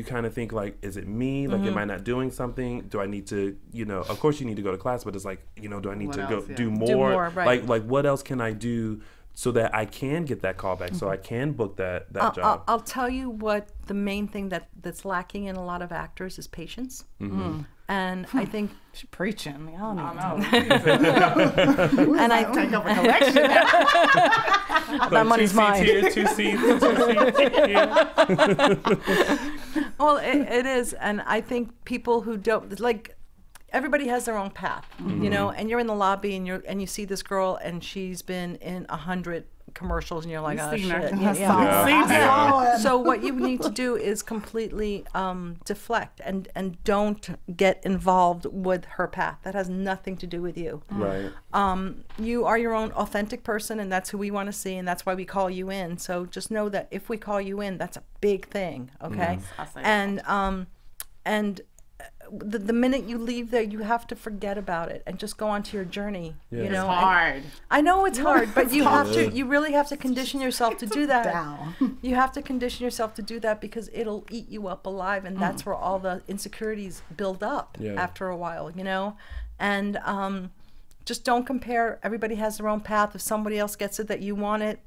kind of think like, is it me? Like, am I not doing something? Do I need to, you know, of course you need to go to class, but it's like, you know, do I need to go do more? Like what else can I do so that I can get that call back, so I can book that job? I'll tell you what the main thing that's lacking in a lot of actors is patience. And I think she's preaching. I don't know. And I take up a collection. That money's mine. 2 seats here, 2 seats here. Well, it is, and I think people who don't like. Everybody has their own path, you know, and you're in the lobby and you see this girl and she's been in 100 commercials and you're like, oh shit. So what you need to do is completely deflect and don't get involved with her path. That has nothing to do with you. Right. You are your own authentic person, and that's who we want to see, and that's why we call you in. So just know that if we call you in, that's a big thing, okay? And the minute you leave there, you have to forget about it and just go on to your journey. You know, it's hard. I know it's hard, but you have to. You really have to condition yourself to do that. You have to condition yourself to do that, because it'll eat you up alive, and that's where all the insecurities build up after a while. You know, and just don't compare. Everybody has their own path. If somebody else gets it that you want it,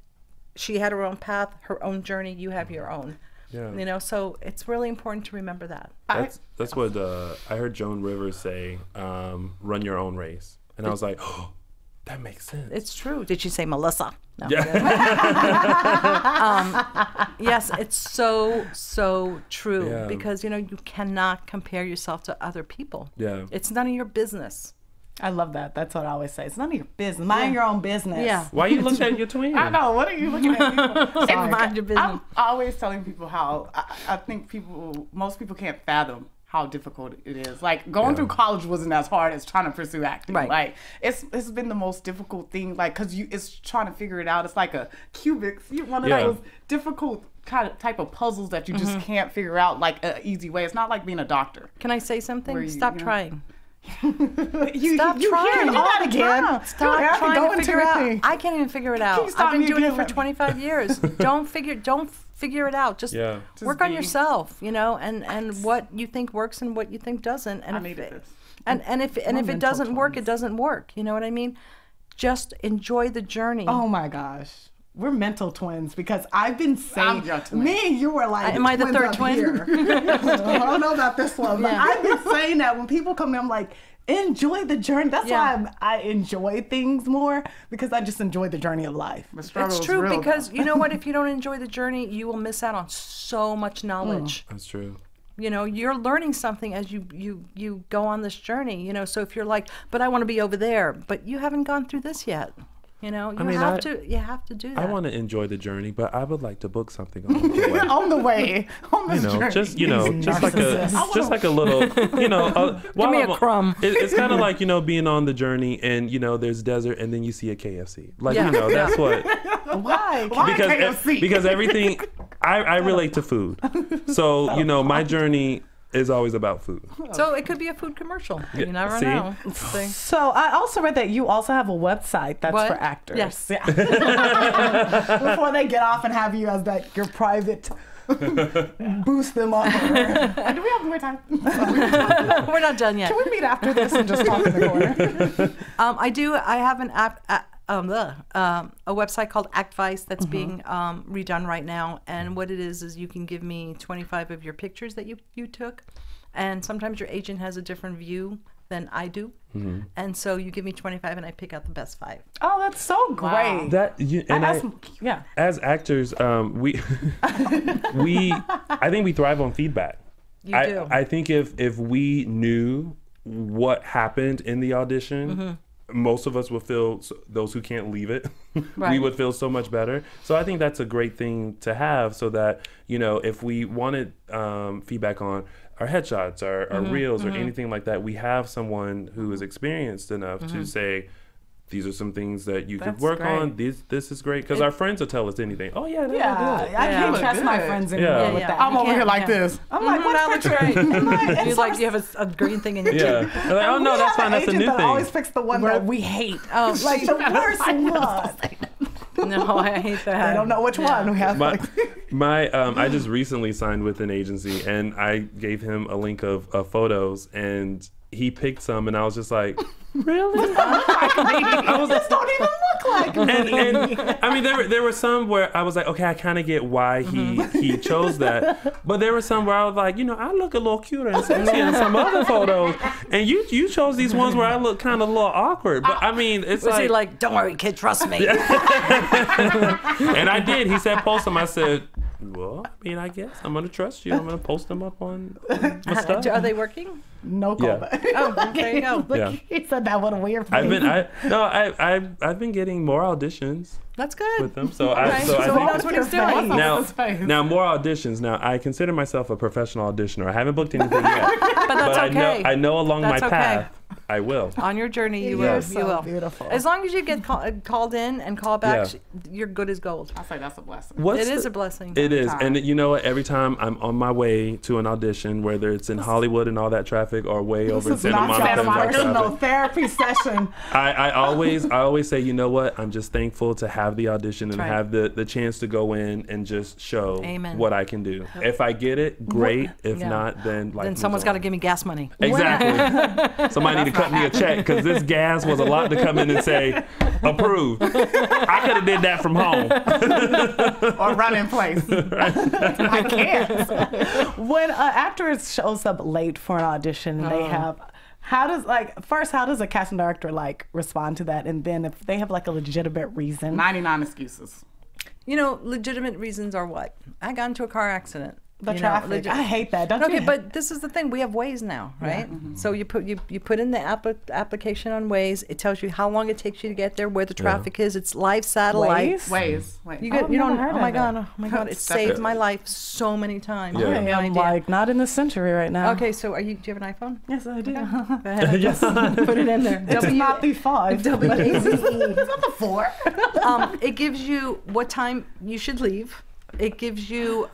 she had her own path, her own journey. You have your own. You know, so it's really important to remember that. That's what I heard Joan Rivers say, run your own race. And I was like, oh, that makes sense. It's true. Did she say Melissa? No. Yes, it's so true, because, you know, you cannot compare yourself to other people. It's none of your business. I love that. That's what I always say. It's none of your business. Mind your own business. Why you looking at your twin? I know. What are you looking at? Mind your business. I'm always telling people how I think most people can't fathom how difficult it is. Like, going through college wasn't as hard as trying to pursue acting. Like, it's been the most difficult thing. Like, because it's trying to figure it out. It's like a Cubics. One of those difficult type of puzzles that you just can't figure out like an easy way. It's not like being a doctor. Can I say something? Stop trying. Stop trying. Stop trying to figure it out. I can't even figure it out. I've been doing it for 25 years. Don't figure it out. Just work on yourself, you know, and what you think works and what you think doesn't. And if it doesn't work, it doesn't work. You know what I mean? Just enjoy the journey. Oh my gosh. We're mental twins, because I've been saying, me and you were like, am I the third twin? I don't know about this one, but I've been saying that when people come in, I'm like, enjoy the journey. That's why I enjoy things more, because I just enjoy the journey of life. It's true, because you know what? If you don't enjoy the journey, you will miss out on so much knowledge. That's true. You know, you're learning something as you go on this journey, you know. So if you're like, but I want to be over there, but you haven't gone through this yet. You know, you have to do that. I want to enjoy the journey, but I would like to book something on the way. On the way, on the journey. Just like a little, you know. Give me a crumb. It's kind of like, you know, being on the journey, and you know, there's desert, and then you see a KFC. Like, you know, that's what. Why? Because everything, I relate to food. So, you know, my journey is always about food. So it could be a food commercial. You never see? know. So I also read that you also have a website that's What? for actors. Yes. Yeah. Before they get off and have you as like your private boost them up. Do we have more time? We're not done yet. Can we meet after this and just talk in the corner? I have an a website called ActVice that's being redone right now. And what it is you can give me 25 of your pictures that you took. And sometimes your agent has a different view than I do. And so you give me 25 and I pick out the best 5. Oh, that's so great. Yeah. As actors, we I think we thrive on feedback. You do. I think if we knew what happened in the audition, most of us would feel, those who can't leave it, we would feel so much better. So I think that's a great thing to have, so that, you know, if we wanted feedback on our headshots, our reels, or anything like that, we have someone who is experienced enough to say, these are some things that you could work on. This is great, because our friends will tell us anything. Oh yeah, I can't trust my friends anymore with that. I'm over here like this. I'm like, what picture? You like, you have a green thing in your teeth. Like, oh no, that's fine. That's a new thing. Always picks the one that we hate. Oh, like the worst one. No, I hate that. I don't know which one. We have I just recently signed with an agency, and I gave him a link of photos, and he picked some, and I was just like, really? I was like, don't even look like me. and I mean, there were some where I was like, okay, I kind of get why he chose that, but there were some where I was like, you know, I look a little cuter and sexy in some other photos, and you chose these ones where I look kind of a little awkward. But I mean, it's was he like, don't worry, kid, trust me? And I did. He said post them. I said, well, I mean, I guess I'm gonna trust you. I'm gonna post them up on my stuff. Are they working? No callback. Oh, there you go. Yeah. He said that with a weird face. I've been getting more auditions That's good. with them. So Okay. so So I he knows what he's doing. think now more auditions. Now I consider myself a professional auditioner. I haven't booked anything yet, But that's okay. I know along That's my okay. path I will. On your journey, you You're will. so You will. beautiful. As long as you get called in and call back, Yeah. you're good as gold. I say that's a blessing. It is a blessing. It is, time. and you know what? Every time I'm on my way to an audition, whether it's in Hollywood and all that traffic, or way over in This is Santa not Monica Santa and that Monica, no traffic, therapy session. I always say, you know what? I'm just thankful to have the audition and That's right. have the chance to go in and just show Amen. what I can do. If I get it, great. If Yeah. not, then Then someone's got to give me gas money. Exactly. Somebody need to cut me a check, because this gas was a lot to come in and say, approved. I could have did that from home. Or run in place. I can't. When an actor shows up late for an audition, they have. How does a casting director like respond to that? And then if they have like a legitimate reason, 99 excuses. You know, legitimate reasons are what? I got into a car accident. the You know, traffic. I hate that. Don't you? Okay, but this is the thing. We have Waze now, right? So you put in the application on Waze. It tells you how long it takes you to get there, where the traffic is. It's live satellite. Waze? Ways. You I've don't. never heard Oh my of god! it. Oh my god! It saved my life so many times. Yeah. You have no I'm idea. like not in the century right now. Okay, so do you have an iPhone? Yes, I do. Go ahead. Just put it in there. It's not the 5. W-A-Z-E. It's not the 4. It gives you what time you should leave. It gives you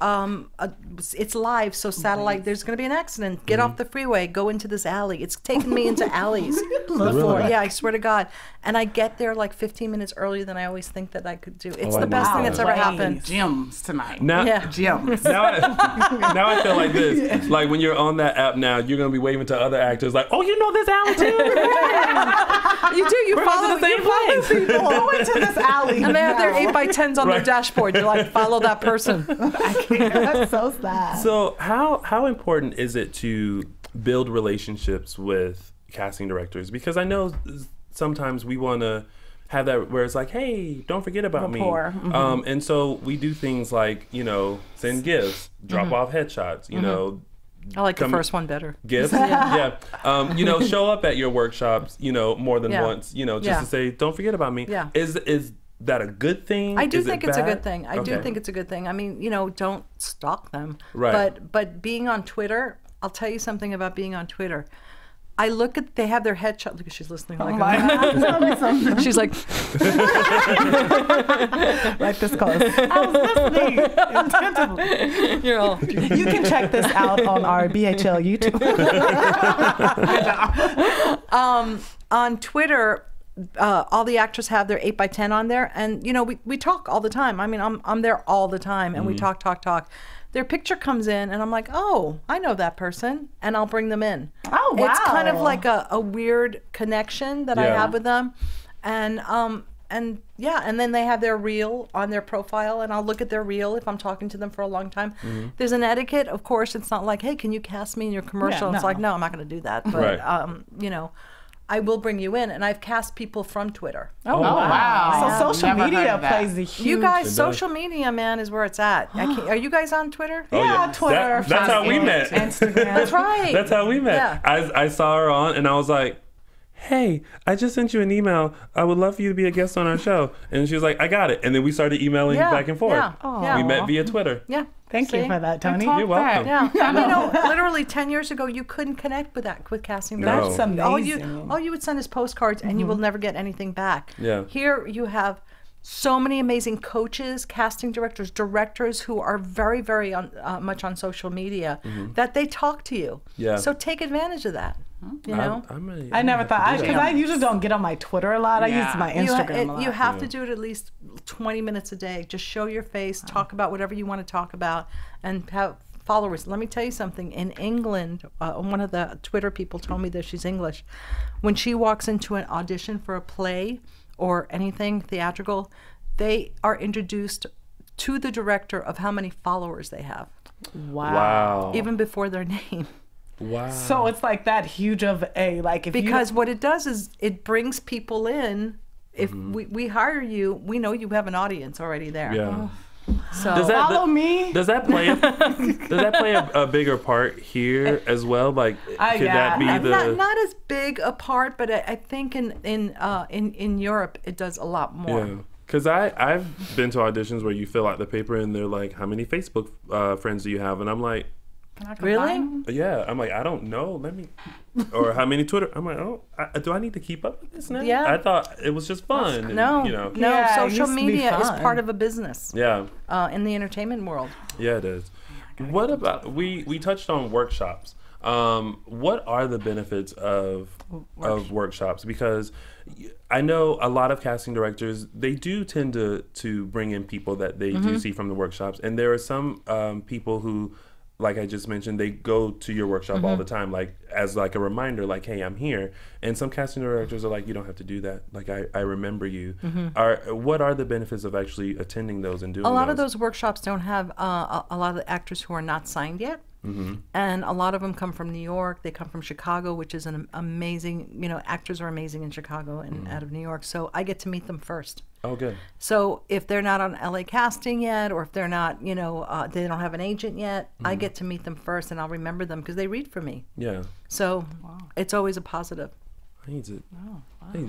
it's live, so satellite. There's going to be an accident. Get off the freeway. Go into this alley. It's taken me into alleys before. Yeah, I swear to God. And I get there like 15 minutes earlier than I always think that I could do. It's the best thing that's ever happened. Gyms tonight. Now, Yeah. Gyms. now I feel like this. Like when you're on that app now, you're gonna be waving to other actors like, "Oh, you know this alley too." You do. You We're follow going to the same place. People go into this alley. And they have their now. 8x10s on their dashboard. You're like, follow that person. That's so sad. So how important is it to build relationships with casting directors? Because I know sometimes we want to have that where it's like, hey, don't forget about Rapport. me. And so we do things like, send gifts, drop off headshots, I like the first one better. gifts. Yeah. Show up at your workshops, more than Yeah. once, just Yeah. to say, don't forget about me. Yeah. Is that a good thing? I do Is it think it's a bad? good thing. I do Okay. think it's a good thing. I mean, don't stalk them. Right. But being on Twitter, I'll tell you something about being on Twitter. I look at, they have their headshot. Look, she's listening. Like, Tell me something. she's like, Like this close. I was listening attentively. you're all. You can check this out on our BHL YouTube. On Twitter, all the actors have their 8x10 on there, and you know we talk all the time. I mean, I'm there all the time, and we talk. Their picture comes in, and I'm like, oh, I know that person, and I'll bring them in. Oh, wow. It's kind of like a weird connection that I have with them, and yeah, and then they have their reel on their profile, and I'll look at their reel if I'm talking to them for a long time. There's an etiquette, of course. It's not like, hey, can you cast me in your commercial? Yeah, It's no. like, no, I'm not going to do that. But you know, I will bring you in, and I've cast people from Twitter. Oh, wow. So social Never heard media of that. plays a huge... You guys, social media, man, is where it's at. Are you guys on Twitter? Oh, Yeah, Twitter, That's how we Facebook, met. Instagram. That's right. That's how we met. Yeah. I saw her on, and I was like, hey, I just sent you an email. I would love for you to be a guest on our show. And she was like, I got it. And then we started emailing back and forth. Yeah. We met via Twitter. Yeah. Thank you See? for that, Tony. You're welcome. Yeah, and you know, literally 10 years ago, you couldn't connect with casting No. directors. That's amazing. All you would send is postcards, and you will never get anything back. Yeah. Here you have so many amazing coaches, casting directors, directors who are very, very much on social media that they talk to you. Yeah. So take advantage of that. You know. I never thought, because I usually don't get on my Twitter a lot. I Yeah. use my Instagram a lot. You have to do it at least 20 minutes a day. Just show your face, talk about whatever you want to talk about, and have followers. Let me tell you something. In England, one of the Twitter people told me that she's English. When she walks into an audition for a play or anything theatrical, they are introduced to the director of how many followers they have, Wow. even before their name. Wow. So it's like that huge of a, like, if Because what it does is it brings people in. If we hire you, we know you have an audience already there. Yeah. So Does that, follow me. Does that play a bigger part here as well? Like, could that be the not as big a part, but I think in Europe it does a lot more. Yeah. Because I've been to auditions where you fill out the paper and they're like, how many Facebook friends do you have? And I'm like, Can I Really? combine? yeah. I'm like, I don't know. Let me. Or how many Twitter? I'm like, oh, do I need to keep up with this now? Yeah. I thought it was just fun. and, No, you know. no. Yeah, it Social used to be media is fun. part of a business Yeah. in the entertainment world. Yeah, it is. What about we touched on workshops? What are the benefits of workshops? Because I know a lot of casting directors, they do tend to bring in people that they do see from the workshops, and there are some people who, like I just mentioned, they go to your workshop all the time, like as like a reminder, like, hey, I'm here. And some casting directors are like, you don't have to do that. Like, I remember you. What are the benefits of actually attending those and doing A lot of those workshops don't have a lot of the actors who are not signed yet. And a lot of them come from New York. They come from Chicago, which is an amazing, actors are amazing in Chicago and out of New York. So I get to meet them first. Oh, good. So if they're not on LA casting yet, or if they're not, they don't have an agent yet, I get to meet them first, and I'll remember them because they read for me. Yeah. So it's always a positive. I need to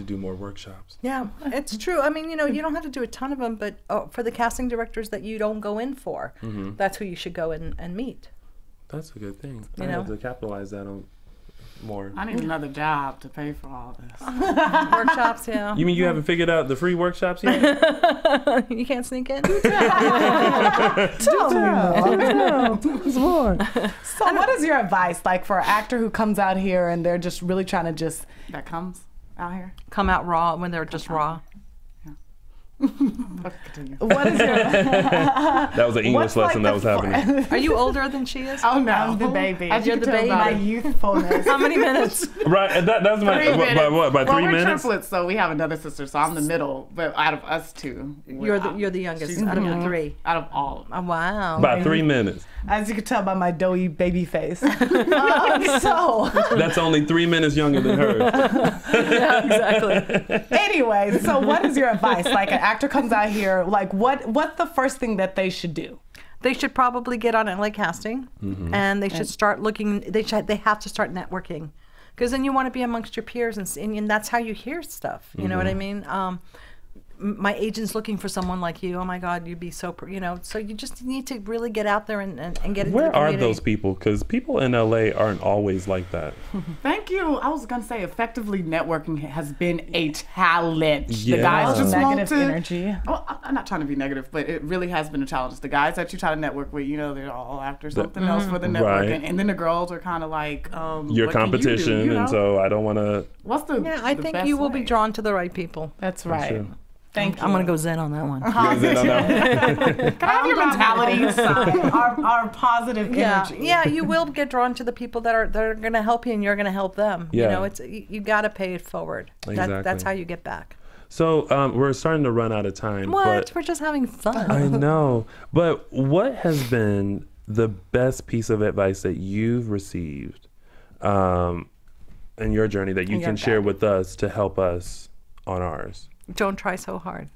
do more workshops. Yeah, it's true. I mean, you don't have to do a ton of them, but for the casting directors that you don't go in for, that's who you should go and meet. That's a good thing. You I know? have to capitalize that on more. I need another job to pay for all this. Workshops, yeah. You mean you haven't figured out the free workshops yet? You can't sneak in? Tell me more. So what is your advice, like, for an actor who comes out here and they're just really trying to just... That comes out here. Come out raw when they're just raw. Continue. What is your... That was an English What's like lesson that was the- happening. Are you older than she is? Oh no, I'm the baby. As You're you the can tell baby. by My youthfulness. How many minutes? Right, that's my 3 minutes. by what? By well, 3 we're minutes? triplets, so we have another sister. So I'm the middle, but out of us two, You're the youngest she's out of the the- three. out of all of them. Oh, wow. By 3 minutes. As you can tell by my doughy baby face. So, That's only 3 minutes younger than her. Yeah, exactly. anyway, so what is your advice? Like, an actor comes out here, like, what's the first thing that they should do? They should probably get on LA Casting, and they should start looking. They have to start networking, because then you want to be amongst your peers, and that's how you hear stuff. You know what I mean? my agent's looking for someone like you. Oh my God, you'd be so, you know. So you just need to really get out there and get into the community. Where are those people? Because people in LA aren't always like that. Thank you. I was gonna say, effectively networking has been a challenge. Yeah. The guys just want Negative to. energy. Well, I'm not trying to be negative, but it really has been a challenge. The guys that you try to network with, you know, they're all after something else for the network, Right. and then the girls are kind of like, Your what can you do, competition, you know? and so I don't want to. What's the Yeah, I the think best you will be way? drawn to the right people. That's right. sure. Thank you. I'm gonna go Zen on that one. Can I have your mentality? our positive Yeah, energy. yeah, you will get drawn to the people that are going to help you, and you're going to help them. Yeah. You know, it's you got to pay it forward. Exactly. That's how you get back. So we're starting to run out of time. What? But We're just having fun. I know. But what has been the best piece of advice that you've received in your journey that you can share with us to help us on ours? Don't try so hard.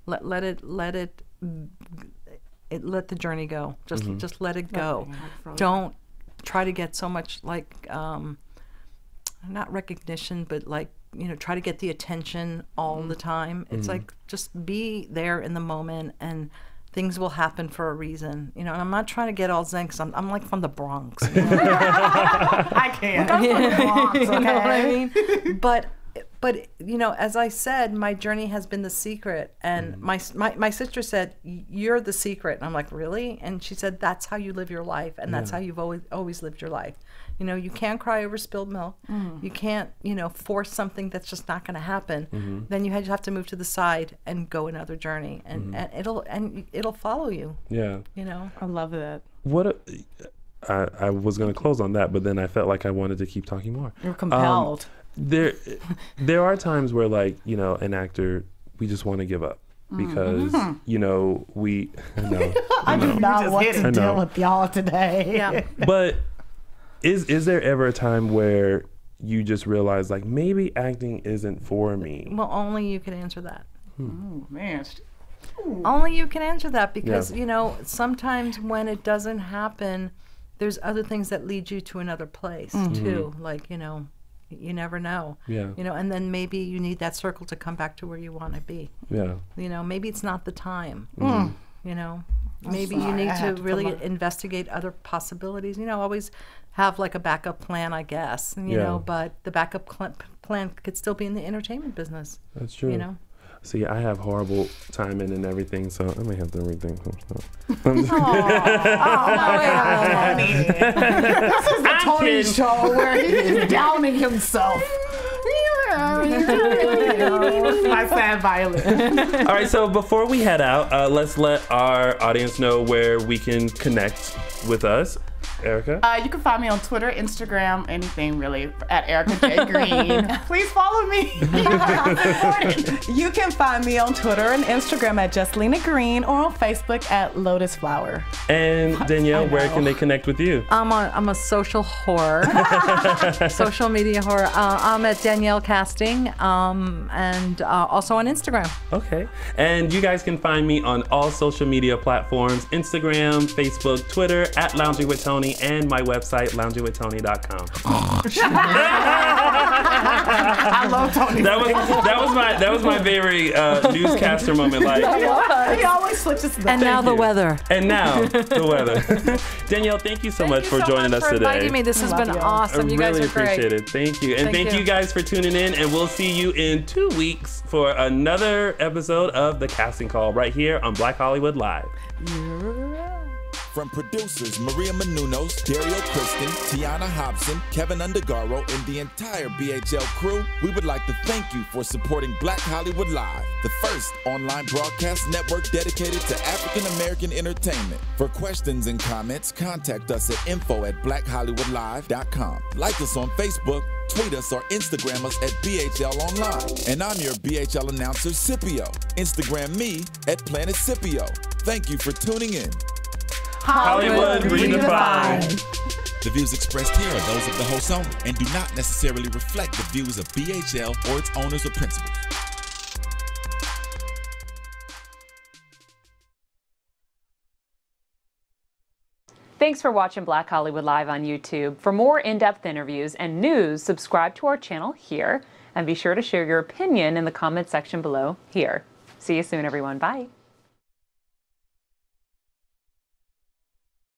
Let the journey go. Just let it go. Don't try to get so much not recognition, but try to get the attention all the time. It's like just be there in the moment, and things will happen for a reason. You know, and I'm not trying to get all zen because I'm like from the Bronx. You know? I can't. I'm from the Bronx, You know what I okay? mean? But you know, as I said, my journey has been the secret. And my sister said, "You're the secret." And I'm like, "Really?" And she said, "That's how you live your life, and that's how you've always lived your life. You know, you can't cry over spilled milk. You can't, force something that's just not going to happen. Then you have to move to the side and go another journey, and it'll follow you. Yeah. You know, I love that. I was going to close on that, but then I felt like I wanted to keep talking more. You're compelled. There are times where, an actor, we just want to give up because, we. I do not want to I know. deal with y'all today. yeah. But is there ever a time where you just realize, maybe acting isn't for me? Well, only you can answer that. Oh, man. Only you can answer that because, sometimes when it doesn't happen, there's other things that lead you to another place too. You never know. Yeah. And then maybe you need that circle to come back to where you want to be. Yeah. Maybe it's not the time. Maybe you need to really investigate other possibilities. Always have a backup plan, I guess. But the backup plan could still be in the entertainment business. That's true. See, I have horrible timing and everything, so I may have to rethink some stuff. This is the Tony show where he's downing himself. My sad violin. All right, so before we head out, let's let our audience know where we can connect with us. Erica? You can find me on Twitter, Instagram, anything really, at Erica J. Green. Please follow me. You can find me on Twitter and Instagram at Just Lina Green or on Facebook at Lotus Flower. And Danielle, where can they connect with you? I'm a social whore, social media whore. I'm at Danielle Casting, and also on Instagram. Okay. And you guys can find me on all social media platforms, Instagram, Facebook, Twitter, at Lounging with Tony, and my website, loungingwithtony.com. I love Tony. That was my very newscaster moment. He always switches to the And now the weather. And now the weather. Danielle, thank you so much for joining us today. Inviting me. This has been awesome. I You guys really are great. appreciate it. Thank you. And thank you guys for tuning in. And we'll see you in 2 weeks for another episode of The Casting Call right here on Black Hollywood Live. From producers Maria Menounos, Dario Kristen, Tiana Hobson, Kevin Undergaro, and the entire BHL crew, we would like to thank you for supporting Black Hollywood Live, the first online broadcast network dedicated to African American entertainment. For questions and comments, contact us at info@blackhollywoodlive.com. Like us on Facebook, tweet us or Instagram us at BHL Online. And I'm your BHL announcer, Scipio. Instagram me at Planet Scipio. Thank you for tuning in. Hollywood Redefined. The views expressed here are those of the host only and do not necessarily reflect the views of BHL or its owners or principals. Thanks for watching Black Hollywood Live on YouTube. For more in-depth interviews and news, subscribe to our channel here, and be sure to share your opinion in the comment section below here. See you soon, everyone. Bye.